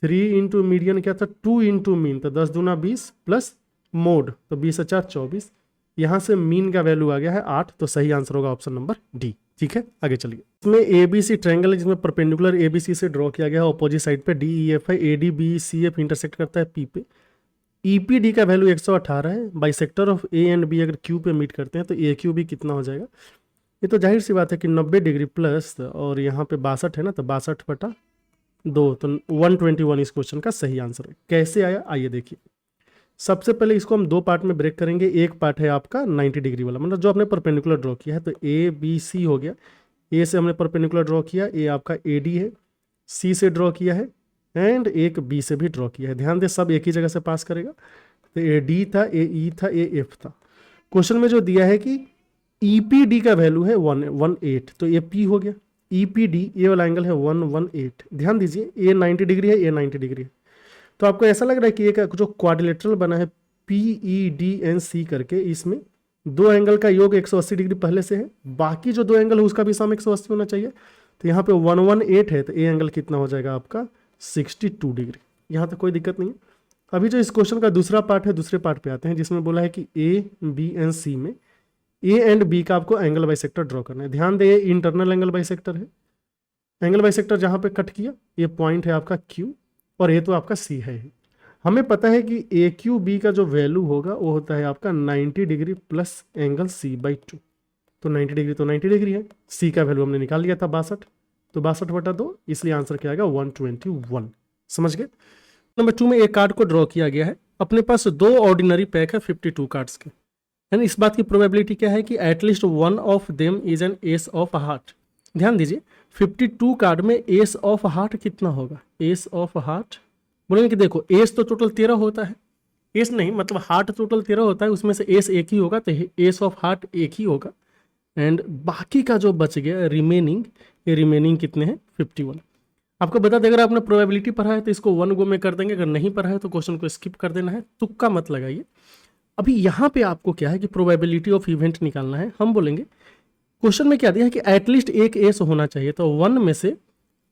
3 इंटू मीडियन क्या था, 2 इंटू मीन, तो 10 दूना 20 प्लस मोड, तो 20 × 4 = 24। यहाँ से मीन का वैल्यू आ गया है 8, तो सही आंसर होगा ऑप्शन नंबर डी। ठीक है, आगे चलिए। इसमें ABC ट्रायंगल है, जिसमें परपेंडिकुलर ABC से ड्रॉ किया गया है, अपोजिट साइड पे DEF है, ADBCF इंटरसेक्ट करता है P पे। EPD का वैल्यू 118 है, bisector of A and B अगर Q पे मीट करते हैं तो AQ भी कितना हो जाएगा। ये तो जाहिर सी बात है कि 90 डिग्री प्लस, और यहाँ पे 62 है ना, तो 62/2, तो 121 इस क्वेश्चन का सही आंसर है। कैसे आया आइए देखिए। सबसे पहले इसको हम दो पार्ट में ब्रेक करेंगे। एक पार्ट है आपका 90 डिग्री वाला, मतलब जो आपने परपेंडिकुलर ड्रॉ किया है। तो ए बी सी हो गया, ए से हमने परपेंडिकुलर ड्रॉ किया, ए आपका ए डी है, सी से ड्रॉ किया है एंड एक बी से भी ड्रॉ किया है। ध्यान दे सब एक ही जगह से पास करेगा। तो ए डी था, ए ई था, ए एफ था। क्वेश्चन में जो दिया है कि ई पी डी का वैल्यू है 118, तो ये पी हो गया। ई पी डी ये वाला एंगल है 118। ध्यान दीजिए ए 90 डिग्री है, ए 90 डिग्री है। तो आपको ऐसा लग रहा है कि एक जो क्वाड्रिलेटरल बना है P E D N C करके, इसमें दो एंगल का योग 180 डिग्री पहले से है, बाकी जो दो एंगल है उसका भी सम 180 होना चाहिए। तो यहाँ पे 118 है, तो ए एंगल कितना हो जाएगा आपका 62 डिग्री। यहाँ तक कोई दिक्कत नहीं है। अभी जो इस क्वेश्चन का दूसरा पार्ट है, दूसरे पार्ट पे आते हैं, जिसमें बोला है कि ए बी एंड सी में ए एंड बी का आपको एंगल बाइसेक्टर ड्रॉ करना है। ध्यान दे इंटरनल एंगल बाइसेक्टर है। एंगल बाइसेक्टर जहाँ पे कट किया ये पॉइंट है आपका क्यू और ये तो आपका सी है ही। हमें पता है कि ए क्यू बी का जो वैल्यू होगा वो होता है आपका 90 degree plus angle C by 2। तो 90 डिग्री तो 90 डिग्री है। सी का वैल्यू हमने निकाल लिया था 62, तो 62/2, इसलिए आंसर क्या आएगा 121। समझ गए। नंबर 2 में एक कार्ड को ड्रॉ किया गया है। अपने पास दो ऑर्डिनरी पैक है 52 कार्ड्स के, यानी इस बात की प्रोबेबिलिटी क्या है कि at least one of them is an S of heart. ध्यान दीजिए 52 कार्ड में एस ऑफ हार्ट कितना होगा। एस ऑफ हार्ट बोलेंगे कि देखो एस तो टोटल 13 होता है, एस नहीं मतलब हार्ट टोटल 13 होता है, उसमें से एस एक ही होगा, तो एस ऑफ हार्ट एक ही होगा। एंड बाकी का जो बच गया रिमेनिंग, ये रिमेनिंग कितने हैं 51। आपको बता दें अगर आपने प्रोबेबिलिटी पढ़ा है तो इसको वन गो में कर देंगे, अगर नहीं पढ़ा है तो क्वेश्चन को स्किप कर देना है, तुक्का मत लगाइए। अभी यहाँ पे आपको क्या है कि प्रोबेबिलिटी ऑफ इवेंट निकालना है। हम बोलेंगे क्वेश्चन में क्या दिया है कि एटलीस्ट एक एस होना चाहिए, तो 1 में से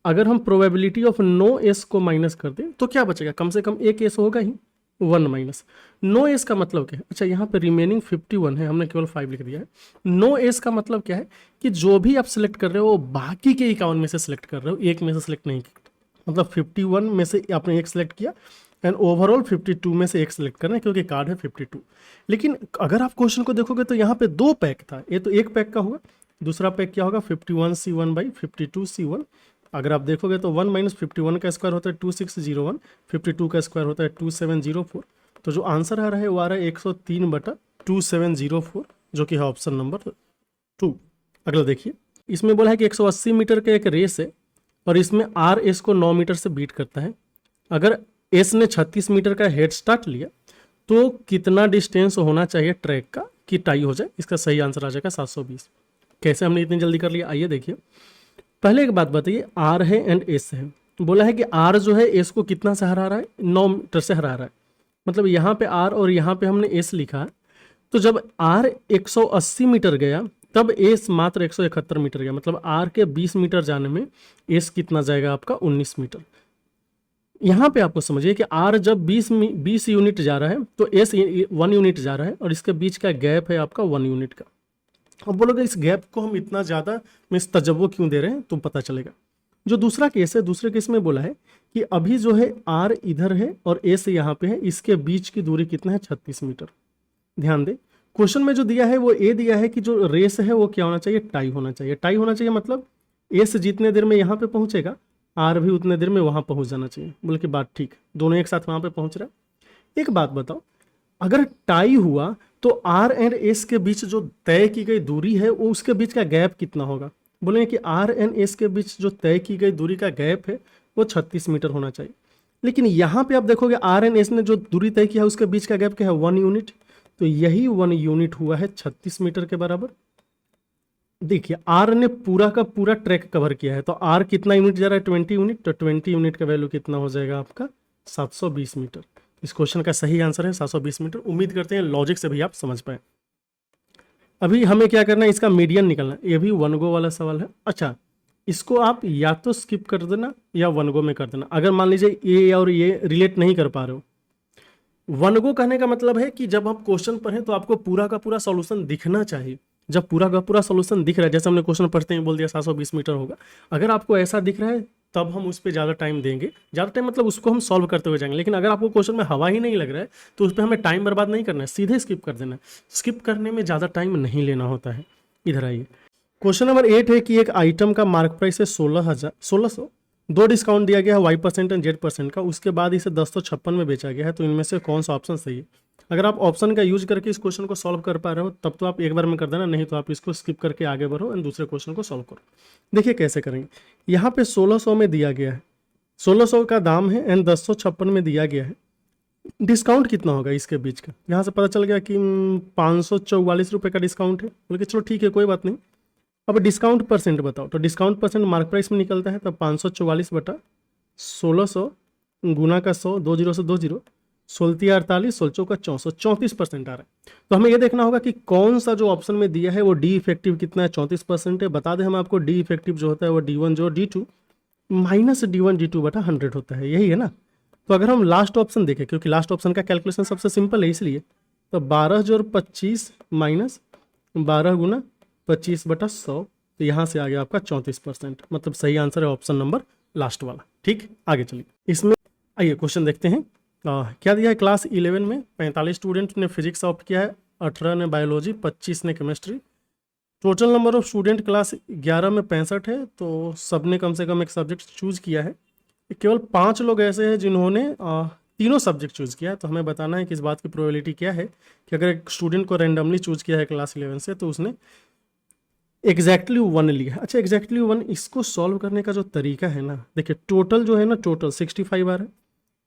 अगर हम प्रोबेबिलिटी ऑफ नो एस को माइनस कर दें तो क्या बचेगा, कम से कम एक एस होगा ही। 1 माइनस नो एस का मतलब क्या है। अच्छा यहाँ पे रिमेनिंग 51 है, हमने केवल 5 लिख दिया है। नो एस का मतलब क्या है कि जो भी आप सिलेक्ट कर रहे हो वो बाकी के 51 में से सिलेक्ट कर रहे हो, एक में से सिलेक्ट नहीं किया। मतलब 51 में से आपने एक सिलेक्ट किया एंड ओवरऑल 52 में से एक सिलेक्ट करना है, क्योंकि कार्ड है 52। लेकिन अगर आप क्वेश्चन को देखोगे तो यहाँ पे दो पैक था, ये तो एक पैक का होगा, दूसरा पैक क्या होगा 51C1 बाई 52C1। अगर आप देखोगे तो 1 माइनस 51 का स्क्वायर होता है 2601, 52 का स्क्वायर होता है 2704। तो जो आंसर आ रहा है वो आ रहा है 103/2704, जो कि है ऑप्शन नंबर 2। अगला देखिए, इसमें बोला है कि 180 मीटर का एक रेस है और इसमें आर एस को 9 मीटर से बीट करता है। अगर एस ने 36 मीटर का हेड स्टार्ट लिया तो कितना डिस्टेंस होना चाहिए ट्रैक का कि टाई हो जाए। इसका सही आंसर आ जाएगा 720। कैसे हमने इतनी जल्दी कर लिया, आइए देखिए। पहले एक बात बताइए, आर है एंड एस है। बोला है कि आर जो है एस को कितना से हरा रहा है, 9 मीटर से हरा रहा है। मतलब यहाँ पे आर और यहाँ पे हमने एस लिखा है, तो जब आर 180 मीटर गया तब एस मात्र 171 मीटर गया। मतलब आर के 20 मीटर जाने में एस कितना जाएगा आपका 19 मीटर। यहाँ पे आपको समझिए कि आर जब 20 यूनिट जा रहा है तो एस 1 यूनिट जा रहा है और इसके बीच का गैप है आपका 1 यूनिट का। अब बोलोगे इस गैप को हम इतना ज़्यादा में इस तजव्वो क्यों दे रहे हैं, तो पता चलेगा। जो दूसरा केस है, दूसरे केस में बोला है कि अभी जो है आर इधर है और एस यहाँ पे है, इसके बीच की दूरी कितना है 36 मीटर। ध्यान दे क्वेश्चन में जो दिया है वो ए दिया है कि जो रेस है वो क्या होना चाहिए, टाई होना चाहिए। टाई होना चाहिए मतलब एस जितने देर में यहाँ पे पहुँचेगा आर भी उतने देर में वहाँ पहुँच जाना चाहिए। बोले कि बात ठीक, दोनों एक साथ वहाँ पे पहुँच रहा है। एक बात बताओ, अगर टाई हुआ तो आर एंड एस के बीच जो तय की गई दूरी है वो उसके बीच का गैप कितना होगा। बोलेंगे कि आर एंड एस के बीच जो तय की गई दूरी का गैप है वो 36 मीटर होना चाहिए। लेकिन यहाँ पे आप देखोगे आर एंड एस ने जो दूरी तय किया है उसके बीच का गैप क्या है 1 यूनिट। तो यही 1 यूनिट हुआ है 36 मीटर के बराबर। देखिए आर ने पूरा का पूरा ट्रैक कवर किया है, तो आर कितना यूनिट जा रहा है 20 यूनिट, तो 20 यूनिट का वैल्यू कितना हो जाएगा आपका 720 मीटर। इस क्वेश्चन का सही आंसर है 720 मीटर। उम्मीद करते हैं लॉजिक से भी आप समझ पाए। अभी हमें क्या करना है, इसका मीडियन निकालना है। ये भी 1 गो वाला सवाल है। अच्छा इसको आप या तो स्किप कर देना या 1 गो में कर देना। अगर मान लीजिए ये और ये रिलेट नहीं कर पा रहे हो, 1 गो कहने का मतलब है कि जब आप क्वेश्चन पढ़ें तो आपको पूरा का पूरा सॉल्यूशन दिखना चाहिए। जब पूरा का पूरा सॉल्यूशन दिख रहा है, जैसे हमने क्वेश्चन पढ़ते हैं बोल दिया 720 मीटर होगा, अगर आपको ऐसा दिख रहा है तब हम उस पर ज़्यादा टाइम देंगे। ज़्यादा टाइम मतलब उसको हम सॉल्व करते हुए जाएंगे। लेकिन अगर आपको क्वेश्चन में हवा ही नहीं लग रहा है तो उस पर हमें टाइम बर्बाद नहीं करना है, सीधे स्किप कर देना है। स्किप करने में ज़्यादा टाइम नहीं लेना होता है। इधर आइए, क्वेश्चन नंबर 8 है कि एक आइटम का मार्क प्राइस है 1600 दो डिस्काउंट दिया गया है y% एंड z% का, उसके बाद इसे 1056 में बेचा गया है, तो इनमें से कौन सा ऑप्शन सही है। अगर आप ऑप्शन का यूज करके इस क्वेश्चन को सॉल्व कर पा रहे हो तब तो आप एक बार में कर देना, नहीं तो आप इसको स्किप करके आगे बढ़ो एंड दूसरे क्वेश्चन को सॉल्व करो। देखिए कैसे करेंगे। यहाँ पे 1600 में दिया गया है, 1600 का दाम है एंड 1056 में दिया गया है। डिस्काउंट कितना होगा इसके बीच का, यहाँ से पता चल गया कि 544 रुपये का डिस्काउंट है। बोले कि चलो ठीक है कोई बात नहीं, अब डिस्काउंट परसेंट बताओ। तो डिस्काउंट परसेंट मार्क प्राइस में निकलता है, तब 544 बटा 1600 गुना का 100, 2 जीरो से 2 जीरो, 16 48, 16 का 64, 34% आ रहा है। तो हमें ये देखना होगा कि कौन सा जो ऑप्शन में दिया है वो डी इफेक्टिव कितना है, 34% है। बता दें हम आपको डी इफेक्टिव जो होता है वो D1 जो D2 माइनस D1 D2 बटा 100 होता है, यही है ना। तो अगर हम लास्ट ऑप्शन देखें, क्योंकि लास्ट ऑप्शन का कैलकुलेशन सबसे सिंपल है इसलिए, तो 12 जोड़ 25 माइनस 12 गुना 25 बटा 100, तो यहाँ से आ गया आपका 34%। मतलब सही आंसर है ऑप्शन नंबर लास्ट वाला। ठीक, आगे चलिए। इसमें आइए क्वेश्चन देखते हैं। क्या दिया है, क्लास 11 में 45 स्टूडेंट ने फिजिक्स ऑप्ट किया है, 18 ने बायोलॉजी, 25 ने chemistry. Total number of student class 11 में 65 है, तो सब ने कम से कम एक सब्जेक्ट चूज किया है। केवल 5 लोग ऐसे हैं जिन्होंने तीनों सब्जेक्ट चूज किया है। तो हमें बताना है कि इस बात की प्रोबेबिलिटी क्या है कि अगर एक स्टूडेंट को रैंडमली चूज किया है क्लास 11 से तो उसने एग्जैक्टली 1 लिया है। अच्छा, एग्जैक्टली 1 इसको सॉल्व करने का जो तरीका है ना, देखिए टोटल जो है ना, टोटल 65 आ रहा है,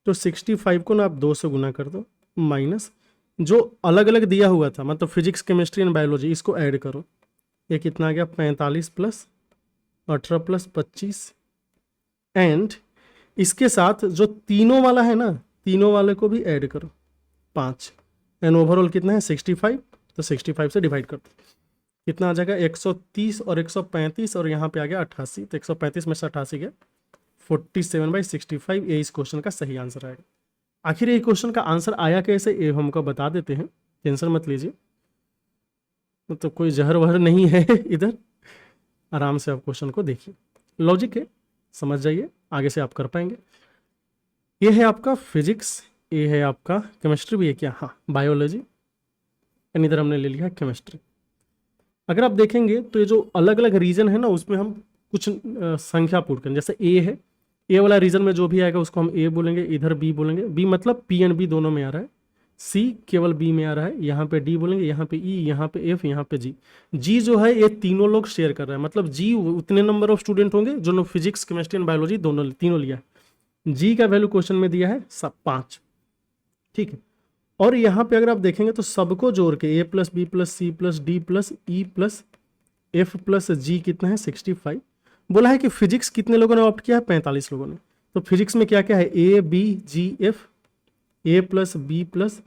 तो 65 को ना आप 2 से गुना कर दो, माइनस जो अलग अलग दिया हुआ था, मतलब फिजिक्स केमिस्ट्री एंड बायोलॉजी, इसको ऐड करो। ये कितना आ गया, 45 प्लस 18 प्लस 25, एंड इसके साथ जो तीनों वाला है ना, तीनों वाले को भी ऐड करो, 5, एंड ओवरऑल कितना है 65। तो 65 से डिवाइड कर दो, कितना आ जाएगा 130 और 135, और यहाँ पे आ गया 88। तो 135 में से 88 गया, 47/65। ये इस क्वेश्चन का सही आंसर आएगा। आखिर ये क्वेश्चन का आंसर आया कैसे, ये हमको बता देते हैं, टेंशन मत लीजिए, मतलब कोई जहर वहर नहीं है इधर, आराम से आप क्वेश्चन को देखिए, लॉजिक है, समझ जाइए, आगे से आप कर पाएंगे। ये है आपका फिजिक्स, ये है आपका केमिस्ट्री भी है क्या, हाँ बायोलॉजी, एंड इधर हमने ले लिया केमिस्ट्री। अगर आप देखेंगे तो ये जो अलग अलग रीजन है ना, उसमें हम कुछ संख्या पुट करें। जैसे ए है, ए वाला रीजन में जो भी आएगा उसको हम ए बोलेंगे, इधर बी बोलेंगे, बी मतलब पी एंड बी दोनों में आ रहा है, सी केवल बी में आ रहा है, यहाँ पे डी बोलेंगे, यहाँ पे ई, यहाँ पे एफ, यहाँ पे जी। जी जो है ये तीनों लोग शेयर कर रहे हैं, मतलब जी उतने नंबर ऑफ स्टूडेंट होंगे जो फिजिक्स केमिस्ट्री एंड बायोलॉजी दोनों तीनों लिया है। जी का वैल्यू क्वेश्चन में दिया है 5, ठीक है। और यहाँ पे अगर आप देखेंगे तो सबको जोड़ के a plus B plus c plus d plus e plus f plus g कितना है 65। बोला है कि फिजिक्स कितने लोगों ने ऑप्ट किया है, 45 लोगों ने। तो फिजिक्स में क्या क्या है, A B G F, A plus B plus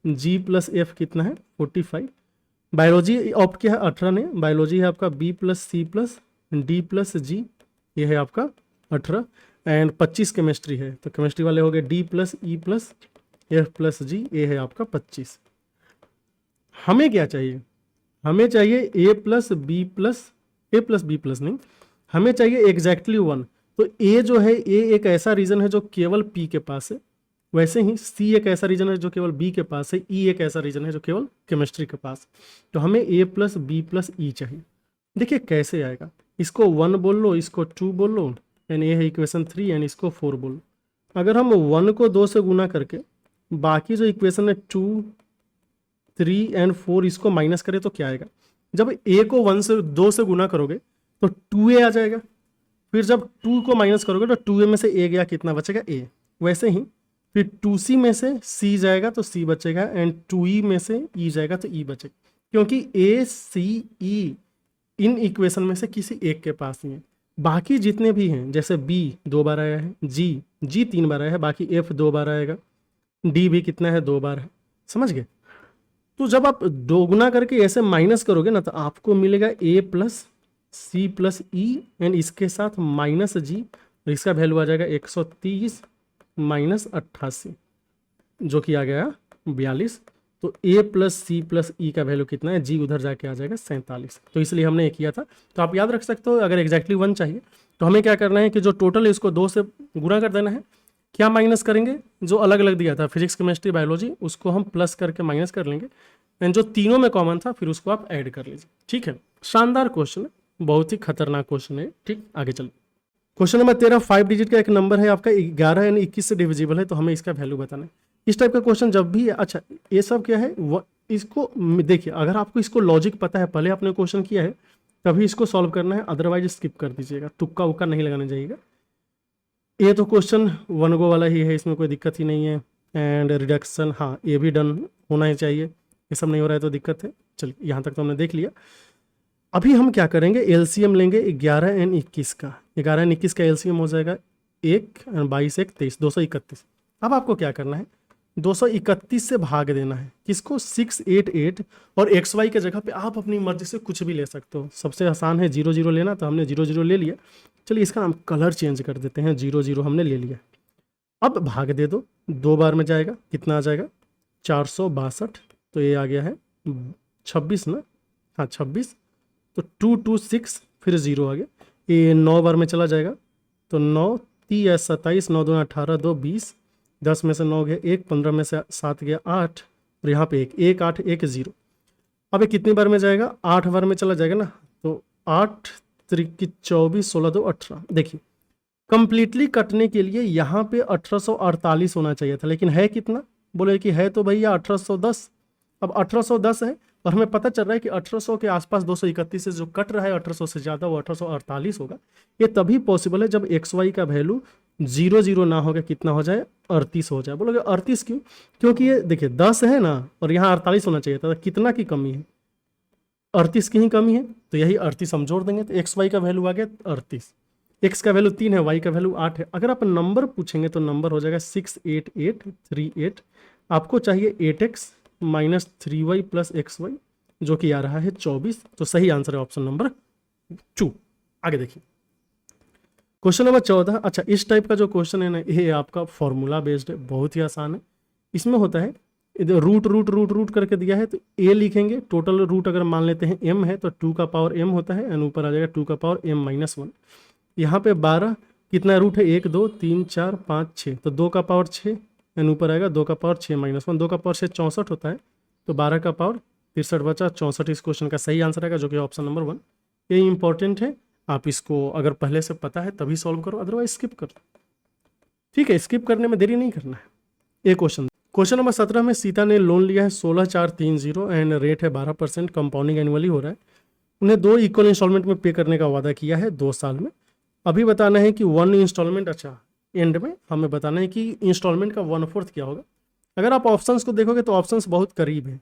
G plus F कितना है 45। बायोलॉजी ऑप्ट किया है 18 ने, बायोलॉजी है आपका b plus c plus d plus g, ये है आपका 18, एंड 25 केमिस्ट्री है, तो केमिस्ट्री वाले हो गए d plus e plus f plus g, ये है आपका 25। हमें क्या चाहिए, हमें चाहिए ए प्लस बी प्लस नहीं, हमें चाहिए एग्जैक्टली 1। तो ए जो है, ए एक ऐसा रीजन है जो केवल पी के पास है, वैसे ही सी एक ऐसा रीजन है जो केवल बी के पास है, ई एक ऐसा रीजन है जो केवल केमिस्ट्री के पास। तो हमें ए प्लस बी प्लस ई चाहिए। देखिए कैसे आएगा, इसको 1 बोल लो, इसको 2 बोल लो, एंड ये है इक्वेशन 3, एंड इसको 4 बोल लो। अगर हम 1 को 2 से गुना करके बाकी जो इक्वेशन है 2, 3 एंड 4 इसको माइनस करें तो क्या आएगा, जब ए को 1 से 2 से गुना करोगे तो 2a आ जाएगा, फिर जब 2 को माइनस करोगे तो 2a में से a गया, कितना बचेगा a। वैसे ही फिर 2c में से c जाएगा तो c बचेगा, एंड 2e में से e जाएगा तो e बचेगा, क्योंकि a c e in equation में से किसी एक के पास नहीं है। बाकी जितने भी हैं, जैसे b 2 बार आया है, g 3 बार आया है, बाकी f 2 बार आएगा, डी भी कितना है 2 बार है, समझ गए। तो जब आप दोगुना करके ऐसे माइनस करोगे ना तो आपको मिलेगा a plus c plus e, and इसके साथ माइनस जी, और इसका वैल्यू आ जाएगा 130 माइनस 88, जो कि आ गया 42। तो ए प्लस सी प्लस ई का वैल्यू कितना है, जी उधर जाके आ जाएगा 47। तो इसलिए हमने ये किया था। तो आप याद रख सकते हो, अगर एग्जैक्टली 1 चाहिए तो हमें क्या करना है कि जो टोटल है इसको 2 से गुना कर देना है। क्या माइनस करेंगे, जो अलग अलग दिया था फिजिक्स केमिस्ट्री बायोलॉजी उसको हम प्लस करके माइनस कर लेंगे, एंड जो तीनों में कॉमन था फिर उसको आप ऐड कर लीजिए। ठीक है, शानदार क्वेश्चन है, बहुत ही खतरनाक क्वेश्चन है। ठीक, आगे चलिए। क्वेश्चन नंबर 13, 5 डिजिट का एक नंबर है आपका 11 यानी 21 से डिविजिबल है, तो हमें इसका वैल्यू बताना है। इस टाइप का क्वेश्चन जब भी, अच्छा ये सब क्या है इसको देखिए, अगर आपको इसको लॉजिक पता है, पहले आपने क्वेश्चन किया है, तभी इसको सॉल्व करना है, अदरवाइज स्किप कर दीजिएगा, तुक्का उक्का नहीं लगाना चाहिएगा। ये तो क्वेश्चन 1 गो वाला ही है, इसमें कोई दिक्कत ही नहीं है। एंड रिडक्शन, हाँ ये भी डन होना ही चाहिए, ये सब नहीं हो रहा है तो दिक्कत है। चलिए यहाँ तक तो हमने देख लिया। अभी हम क्या करेंगे, एलसीएम लेंगे 11 एंड 21 का। 11 एंड 21 का एलसीएम हो जाएगा 1 एंड 22 1 23, 231। अब आपको क्या करना है, 231 से भाग देना है किसको, 688, और एक्स वाई के जगह पे आप अपनी मर्जी से कुछ भी ले सकते हो। सबसे आसान है 0 0 लेना, तो हमने 0 0 ले लिया। चलिए इसका हम कलर चेंज कर देते हैं, 0 0 हमने ले लिया। अब भाग दे दो, 2 बार में जाएगा, कितना आ जाएगा 462, तो ये आ गया है 26 ना, हाँ 26, तो 2 2 6 फिर 0 आ गया। ये 9 बार में चला जाएगा, तो 9 3 या 27, 9 2 18, 2 20, 10 में से 9 गया 1, 15 में से 7 गया 8, और यहाँ पे 1 1 8 1 0। अब ये कितनी बार में जाएगा, 8 बार में चला जाएगा ना, तो 8 3 24, 16 2 18। देखिए कंप्लीटली कटने के लिए यहाँ पे 1848 होना चाहिए था, लेकिन है कितना, बोले कि है तो भैया 1810। अब 1810 है, और हमें पता चल रहा है कि 1800 के आसपास 231 से जो कट रहा है 1800 से ज़्यादा, वो 1848 होगा। ये तभी पॉसिबल है जब एक्स वाई का वैल्यू 0 0 ना होगा, कितना हो जाए 38 हो जाए। बोलोगे 38 क्यों, क्योंकि ये देखिए 10 है ना, और यहाँ 48 होना चाहिए था, कितना की कमी है, 38 की ही कमी है, तो यही 38 हम जोड़ देंगे, तो एक्स वाई का वैल्यू आ गया 38। एक्स का वैल्यू 3 है, वाई का वैल्यू 8 है। अगर आप नंबर पूछेंगे तो नंबर हो जाएगा 68838। आपको चाहिए 8x minus 3y plus XY, जो कि आ रहा है 24। तो सही आंसर है ऑप्शन नंबर 2। आगे देखिए क्वेश्चन नंबर 14। अच्छा इस टाइप का जो क्वेश्चन है ना, ये आपका फॉर्मूला बेस्ड है, बहुत ही आसान है। इसमें होता है इधर रूट रूट रूट रूट करके दिया है, तो a लिखेंगे, टोटल रूट अगर मान लेते हैं m है, तो 2 का पावर m होता है, एंड ऊपर आ जाएगा 2 का पावर m माइनस 1। यहाँ पे 12 कितना रूट है, 1 2 3 4 5 6, तो 2 का पावर 6, एंड ऊपर आएगा 2 का पावर 6 माइनस 1, 2 का पावर 6 64 होता है, तो 12 का पावर 63 बचा 64। इस क्वेश्चन का सही आंसर आएगा, जो कि ऑप्शन नंबर 1। ये इंपॉर्टेंट है, आप इसको अगर पहले से पता है तभी सॉल्व करो, अदरवाइज स्किप करो। ठीक है, स्किप करने में देरी नहीं करना है। ये क्वेश्चन नंबर 17 में सीता ने लोन लिया है 16,430 एंड रेट है 12%, कंपाउंडिंग एनुअली हो रहा है। उन्हें 2 इक्वल इंस्टॉलमेंट में पे करने का वादा किया है 2 साल में। अभी बताना है कि 1 इंस्टॉलमेंट, अच्छा एंड में हमें बताना है कि इंस्टॉलमेंट का 1/4 क्या होगा। अगर आप ऑप्शंस को देखोगे तो ऑप्शंस बहुत करीब है,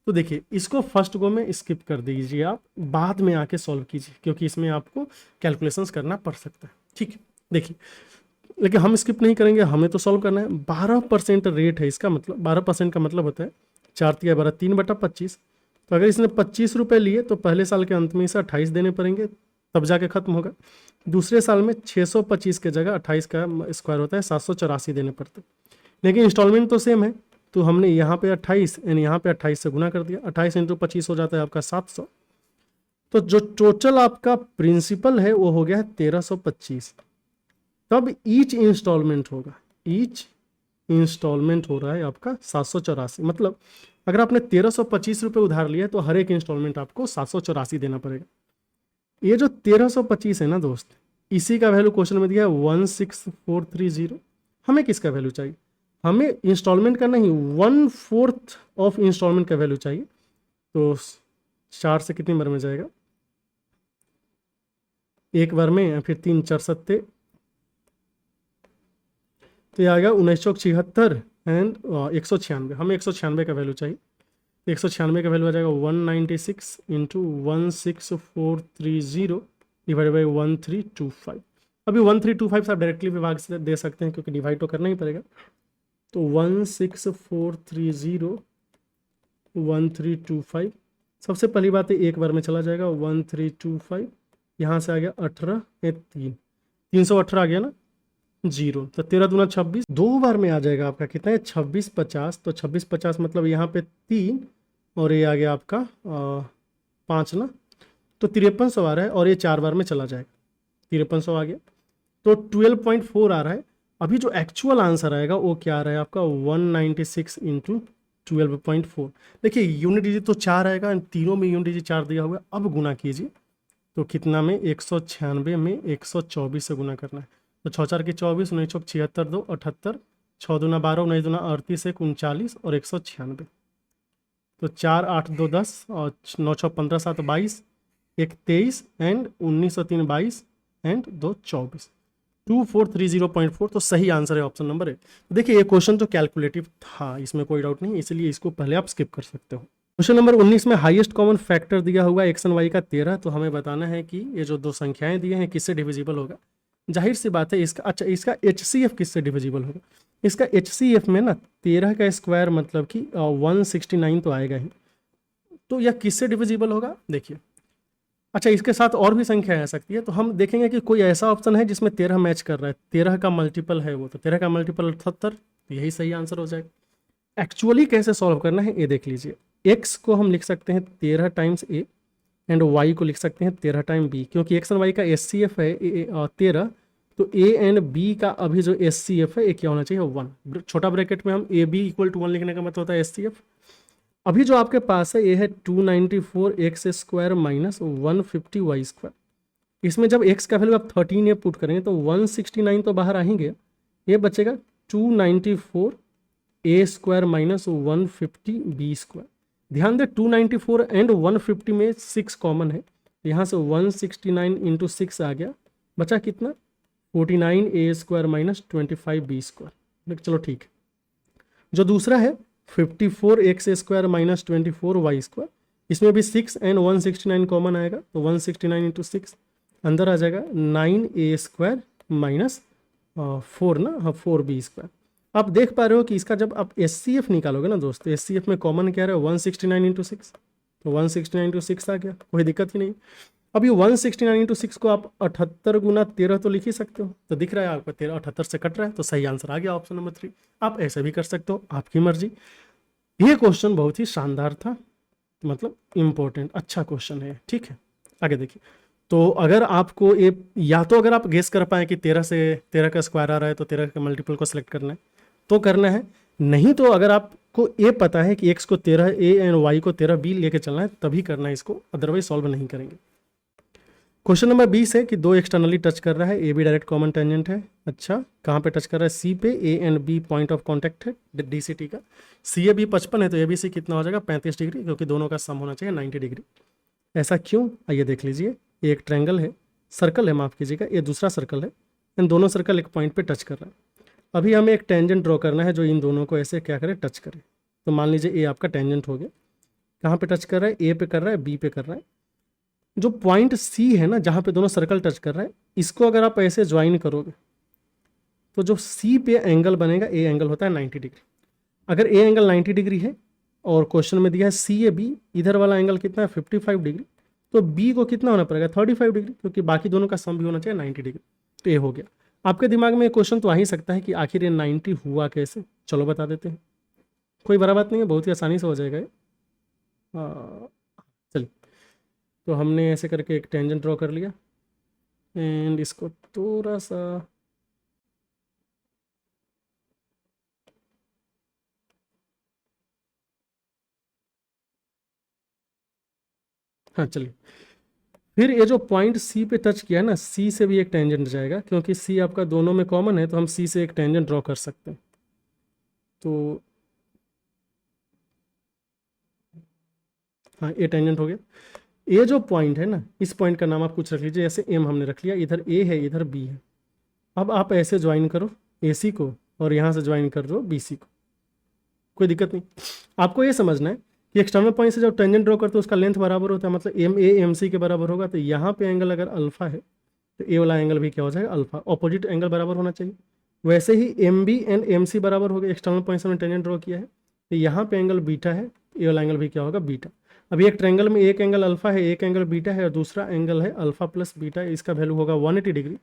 तो देखिए इसको फर्स्ट गो में स्किप कर दीजिए, आप बाद में आके सॉल्व कीजिए, क्योंकि इसमें आपको कैलकुलेशंस करना पड़ सकता है। ठीक है, देखिए लेकिन हम स्किप नहीं करेंगे, हमें तो सॉल्व करना है। 12% रेट है, इसका मतलब 12% का मतलब होता है 4 3 12 3/25। तो अगर इसने 25 रुपये लिए तो पहले साल के अंत में इसे 28 देने पड़ेंगे, तब जाके खत्म होगा। दूसरे साल में 625 के जगह 28 का स्क्वायर होता है 784 देने पड़ते, लेकिन इंस्टॉलमेंट तो सेम है, तो हमने यहाँ पे 28 यानी यहाँ पे 28 से गुना कर दिया। 28 × 25 हो जाता है आपका 700। तो जो टोटल आपका प्रिंसिपल है वो हो गया है 1325। तब ईच इंस्टॉलमेंट होगा, ईच इंस्टॉलमेंट हो रहा है आपका 784। मतलब अगर आपने 1325 रुपये उधार लिया है तो हर एक इंस्टॉलमेंट आपको 784 देना पड़ेगा। ये जो 1325 है ना दोस्त, इसी का वैल्यू क्वेश्चन में दिया है 16430। हमें किसका वैल्यू चाहिए, हमें इंस्टॉलमेंट का नहीं, 1/4 ऑफ इंस्टॉलमेंट का वैल्यू चाहिए। तो 4 से कितनी बार में जाएगा, 1 बार में, या फिर 3 4 7, तो ये आएगा 1976 एंड 196। हमें 196 का वैल्यू चाहिए, 196 का वैल्यू आ जाएगा 196 × 16430 डिवाइड बाई 1325। अभी 1325 से आप डायरेक्टली विभाग से दे सकते हैं, क्योंकि डिवाइड तो करना ही पड़ेगा। तो 16430 1325, सबसे पहली बात है 1 बार में चला जाएगा 1325, यहाँ से आ गया 18 318 आ गया ना 0, तो 13 दूना 26, 2 बार में आ जाएगा आपका कितना है 26 50। तो 26 50 मतलब यहाँ पे 3 और ये आ गया आपका 5 ना, तो 5300 आ रहा है, और ये 4 बार में चला जाएगा, 5300 आ गया, तो 12.4 आ रहा है। अभी जो एक्चुअल आंसर आएगा वो क्या आ रहा है आपका 196 × 12.4। देखिए यूनिट डिजिट तो 4 आएगा, तीनों में यूनिट डिजिट 4 दिया हुआ है। अब गुना कीजिए, तो कितना में 196 में 124 से गुना करना है। तो 6 4 की 24, 9 चौक 76, 2 78, 6 दूना 12, 9 दूना 38, 1 39 और 196। तो 4 8 2 10 और 9 6 15 7 22, 1 23 एंड 19 और 3 22 एंड 2 24, 2430.4। तो सही आंसर है ऑप्शन नंबर ए। तो देखिए ये क्वेश्चन तो कैलकुलेटिव था, इसमें कोई डाउट नहीं, इसलिए इसको पहले आप स्किप कर सकते हो। क्वेश्चन नंबर 19 में हाईएस्ट कॉमन फैक्टर दिया हुआ एक्स एंड वाई का 13। तो हमें बताना है कि ये जो दो संख्याएं दिए हैं किससे डिविजिबल होगा। जाहिर सी बात है इसका, अच्छा इसका HCF किससे डिविजिबल होगा। इसका HCF में ना 13 का स्क्वायर मतलब कि 169 तो आएगा ही। तो यह किससे डिविजिबल होगा देखिए। अच्छा इसके साथ और भी संख्या आ सकती है, तो हम देखेंगे कि कोई ऐसा ऑप्शन है जिसमें 13 मैच कर रहा है, 13 का मल्टीपल है वो, तो 13 का मल्टीपल 78, यही सही आंसर हो जाएगा। एक्चुअली कैसे सॉल्व करना है ये देख लीजिए। एक्स को हम लिख सकते हैं 13 टाइम्स ए एंड वाई को लिख सकते हैं 13 टाइम बी, क्योंकि एक्स एंड वाई का SCF है 13, तो ए एंड बी का अभी जो SCF है ये क्या होना चाहिए 1। छोटा ब्रैकेट में हम AB = 1 लिखने का मतलब होता है SCF। अभी जो आपके पास है ये है 294x² माइनस 150y²। इसमें जब x का वैल्यू आप 13 पुट करेंगे तो 169 तो बाहर आएंगे, ये बचेगा 294a² माइनस 150b²। ध्यान दें 294 एंड 150 में 6 कॉमन है, यहाँ से 169 इंटू 6 आ गया, बचा कितना 49a² माइनस 25b²। चलो ठीक है। जो दूसरा है 54x² माइनस 24y², इसमें भी 6 एंड 169 कॉमन आएगा, तो 169 इंटू 6 अंदर आ जाएगा 9a² माइनस 4 ना, हाँ 4b²। आप देख पा रहे हो कि इसका जब आप SCF निकालोगे ना दोस्तों, SCF में कॉमन क्या रहा है 169 इंटू 6, तो 169 इंटू 6 आ गया, कोई दिक्कत ही नहीं। अब ये 169 इंटू 6 को आप 78 गुना 13 तो लिख ही सकते हो, तो दिख रहा है आपका 13 78 से कट रहा है, तो सही आंसर आ गया ऑप्शन नंबर 3। आप ऐसे भी कर सकते हो, आपकी मर्जी। ये क्वेश्चन बहुत ही शानदार था, मतलब इम्पोर्टेंट अच्छा क्वेश्चन है, ठीक है। आगे देखिए, तो अगर आपको ये, या तो अगर आप गेस कर पाए कि 13 से 13 का स्क्वायर आ रहा है तो 13 का मल्टीपल को सिलेक्ट करना है तो करना है, नहीं तो अगर आपको ये पता है कि x को 13 a एंड y को 13 b लेके चलना है तभी करना है इसको, अदरवाइज सॉल्व नहीं करेंगे। क्वेश्चन नंबर 20 है कि दो एक्सटर्नली टच कर रहा है, AB डायरेक्ट कॉमन टेंजेंट है। अच्छा कहाँ पे टच कर रहा है, C पे, A and B point of contact है DCT का। CAB 55 है तो ABC कितना हो जाएगा 35 डिग्री, क्योंकि दोनों का सम होना चाहिए 90 डिग्री। ऐसा क्यों, आइए देख लीजिए। ये एक ट्रायंगल है, सर्कल है माफ़ कीजिएगा, ये दूसरा सर्कल है, इन दोनों सर्कल एक पॉइंट पे टच कर रहा है। अभी हमें एक टेंजेंट ड्रॉ करना है जो इन दोनों को ऐसे क्या करे टच करे। तो मान लीजिए ये आपका टेंजेंट हो गया, कहाँ पे टच कर रहा है, A पे कर रहा है, B पे कर रहा है। जो पॉइंट C है ना जहाँ पे दोनों सर्कल टच कर रहा है, इसको अगर आप ऐसे ज्वाइन करोगे तो जो C पे एंगल बनेगा, A एंगल होता है 90 डिग्री। अगर A एंगल 90 डिग्री है और क्वेश्चन में दिया है CAB, इधर वाला एंगल कितना है 55 डिग्री, तो B को कितना होना पड़ेगा 35 डिग्री, क्योंकि बाकी दोनों का सम भी होना चाहिए 90 डिग्री। तो ये हो गया। आपके दिमाग में क्वेश्चन तो आ ही सकता है कि आखिर ये 90 हुआ कैसे, चलो बता देते हैं। कोई बड़ा बात नहीं है, बहुत ही आसानी से हो जाएगा ये। चलिए, तो हमने ऐसे करके एक टेंजेंट ड्रॉ कर लिया एंड इसको थोड़ा सा हाँ चलिए। फिर ये जो पॉइंट C पे टच किया है ना, C से भी एक टेंजेंट जाएगा, क्योंकि C आपका दोनों में कॉमन है तो हम C से एक टेंजेंट ड्रॉ कर सकते हैं। तो हाँ ये टेंजेंट हो गया। ये जो पॉइंट है ना, इस पॉइंट का नाम आप कुछ रख लीजिए, जैसे M हमने रख लिया, इधर A है इधर B है। अब आप ऐसे ज्वाइन करो AC को और यहाँ से ज्वाइन कर दो BC को, कोई दिक्कत नहीं। आपको ये समझना है कि एक्सटर्नल पॉइंट से जब टेंजेंट ड्रॉ करते हो उसका लेंथ बराबर होता है, मतलब MA MC के बराबर होगा। तो यहाँ पे एंगल अगर अल्फा है तो ए वाला एंगल भी क्या हो जाएगा अल्फा, ऑपोजिट एंगल बराबर होना चाहिए। वैसे ही MB एंड MC बराबर हो गए, एक्सटर्नल पॉइंट से हमने टेंजेंट ड्रॉ किया है, तो यहाँ पे एंगल बीटा है, ए वाला एंगल भी क्या होगा बीटा। अभी एक ट्रायंगल में एक एंगल अल्फा है, एक एंगल बीटा है और दूसरा एंगल है अल्फा प्लस बीटा, इसका वैल्यू होगा 180 डिग्री।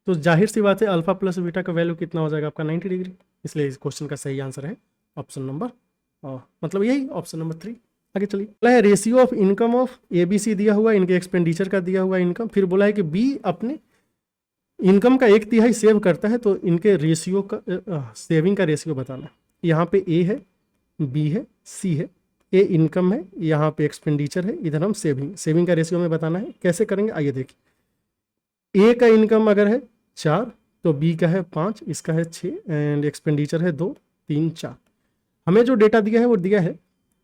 तो जाहिर सी बात है अल्फा प्लस बीटा का वैल्यू कितना हो जाएगा आपका 90 डिग्री। इसलिए इस क्वेश्चन का सही आंसर है ऑप्शन नंबर, मतलब यही ऑप्शन नंबर 3। आगे चलिए, बोला है ratio of income of ABC दिया हुआ है, इनके एक्सपेंडिचर का दिया हुआ इनकम। फिर बोला है कि B अपने इनकम का 1/3 सेव करता है, तो इनके रेशियो का सेविंग का रेशियो बताना है। यहाँ पे A है, B है, C है, ये इनकम है, यहाँ पे एक्सपेंडिचर है, इधर हम सेविंग का रेशियो में बताना है। कैसे करेंगे आइए देखिए। ए का इनकम अगर है 4 तो बी का है 5, इसका है 6 एंड एक्सपेंडिचर है 2 3 4। हमें जो डेटा दिया है वो दिया है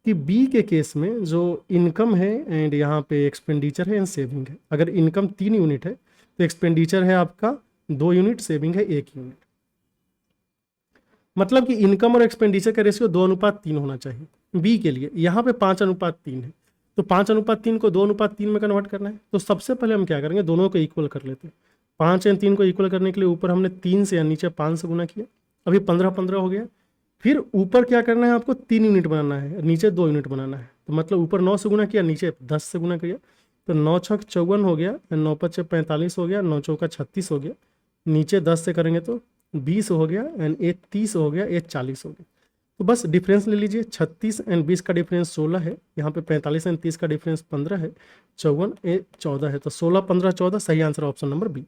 कि बी के केस में जो इनकम है एंड यहाँ पे एक्सपेंडिचर है एंड सेविंग है। अगर इनकम 3 यूनिट है तो एक्सपेंडिचर है आपका 2 यूनिट, सेविंग है 1 यूनिट। मतलब कि इनकम और एक्सपेंडिचर का रेशियो 2:3 होना चाहिए बी के लिए। यहाँ पे 5:3 है, तो 5:3 को 2:3 में कन्वर्ट करना है। तो सबसे पहले हम क्या करेंगे, दोनों को इक्वल कर लेते हैं। 5 और 3 को इक्वल करने के लिए ऊपर हमने 3 से या नीचे 5 से गुना किया, अभी 15 हो गया। फिर ऊपर क्या करना है, आपको 3 यूनिट बनाना है, नीचे 2 यूनिट बनाना है। तो मतलब ऊपर 9 से गुना किया, नीचे 10 से गुना किया, तो 9 छक 54 हो गया, 9 5 45 हो गया, 9 चौका 36 हो गया। नीचे 10 से करेंगे तो 20 हो गया एंड ये 30 हो गया, ये 40 हो गया। तो बस डिफरेंस ले लीजिए, 36 एंड 20 का डिफरेंस 16 है, यहाँ पे 45 एंड 30 का डिफरेंस 15 है, 54 ये 14 है। तो 16 15 14 सही आंसर ऑप्शन नंबर बी।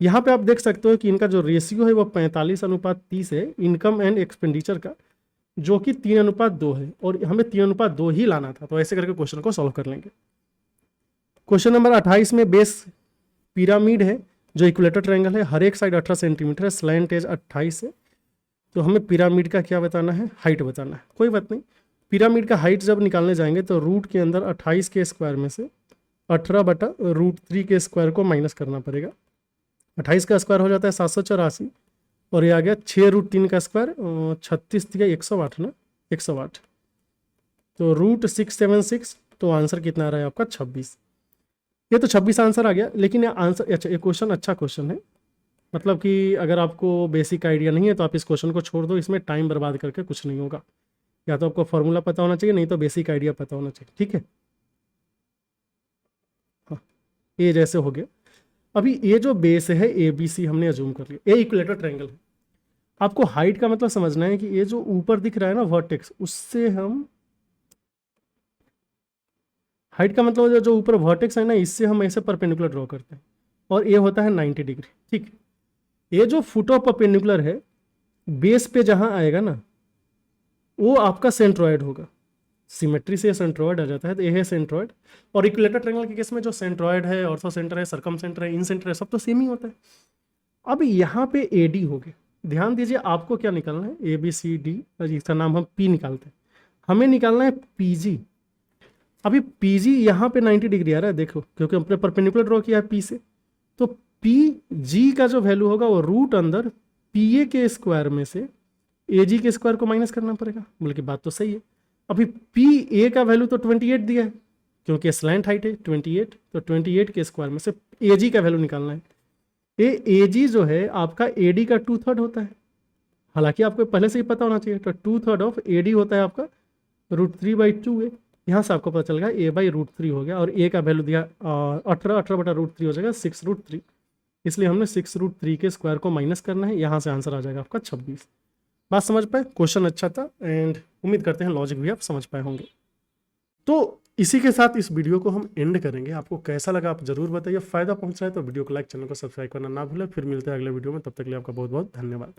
यहाँ पे आप देख सकते हो कि इनका जो रेशियो है वो 45:30 है इनकम एंड एक्सपेंडिचर का, जो कि 3:2 है और हमें 3:2 ही लाना था। तो ऐसे करके क्वेश्चन को सॉल्व कर लेंगे। क्वेश्चन नंबर 28 में बेस पिरामिड है जो इक्विलेटर ट्रायंगल है, हर एक साइड 18 सेंटीमीटर है, स्लैंट एज 28 है। तो हमें पिरामिड का क्या बताना है, हाइट बताना है। कोई बात नहीं, पिरामिड का हाइट जब निकालने जाएंगे तो रूट के अंदर 28 के स्क्वायर में से 18/√3 के स्क्वायर को माइनस करना पड़ेगा। 28 का स्क्वायर हो जाता है 784 और ये आ गया 6√3 का स्क्वायर 36 दिया 108 ना, 108। तो √676, तो आंसर कितना आ रहा है आपका 26। ये तो 26 आंसर आ गया। लेकिन ये आंसर अच्छा, ये क्वेश्चन अच्छा क्वेश्चन है। मतलब कि अगर आपको बेसिक आइडिया नहीं है तो आप इस क्वेश्चन को छोड़ दो, इसमें टाइम बर्बाद करके कुछ नहीं होगा। या तो आपको फॉर्मूला पता होना चाहिए, नहीं तो बेसिक आइडिया पता होना चाहिए। ठीक है, हाँ ये जैसे हो गया। अभी ये जो बेस है ABC हमने अज्यूम कर लिया, ये इक्विलेटर ट्रायंगल है। आपको हाइट का मतलब समझना है कि ये जो ऊपर दिख रहा है ना वर्टेक्स, उससे हम हाइट का मतलब जो ऊपर वर्टेक्स है ना, इससे हम ऐसे परपेंडिकुलर ड्रॉ करते हैं और ये होता है 90 डिग्री। ठीक, ये जो फुट ऑफ परपेंडिकुलर है बेस पे जहां आएगा ना, वो आपका सेंट्रॉयड होगा। सिमेट्री से सेंट्रॉयड आ जाता है, तो ये है सेंट्रॉयड। और इक्विलेटर ट्रायंगल के केस में जो सेंट्रॉयड है, ऑर्थो सेंटर है, सर्कम सेंटर है, इन सेंटर है, सब तो सेम ही होता है। अब यहाँ पे AD हो गए। ध्यान दीजिए, आपको क्या निकालना है, ABCD, इसका नाम हम P निकालते हैं। हमें निकालना है PG। अभी PG यहाँ पे 90 डिग्री आ रहा है, देखो, क्योंकि हमने परपेंडिकुलर ड्रॉ किया है P से। तो PG का जो वैल्यू होगा वो रूट अंदर PA के स्क्वायर में से AG के स्क्वायर को माइनस करना पड़ेगा। बल्कि बात तो सही है। अभी PA का वैल्यू तो 28 दिया है, क्योंकि स्लैंट हाइट है 28, तो 28 के स्क्वायर में से AG का वैल्यू निकालना है। ये AG जो है आपका AD का 2/3 होता है। हालांकि आपको पहले से ही पता होना चाहिए, तो 2/3 ऑफ AD होता है आपका √3/2 है। यहाँ से आपको पता चल गया A/√3 हो गया, और A का वैल्यू दिया 18/√3 हो जाएगा 6√3। इसलिए हमने 6√3 के स्क्वायर को माइनस करना है, यहाँ से आंसर आ जाएगा आपका 26। बात समझ पाए, क्वेश्चन अच्छा था एंड उम्मीद करते हैं लॉजिक भी आप समझ पाए होंगे। तो इसी के साथ इस वीडियो को हम एंड करेंगे। आपको कैसा लगा आप जरूर बताइए। फायदा पहुंच रहा है तो वीडियो को लाइक, चैनल को सब्सक्राइब करना ना भूलें। फिर मिलते हैं अगले वीडियो में, तब तक के लिए आपका बहुत बहुत धन्यवाद।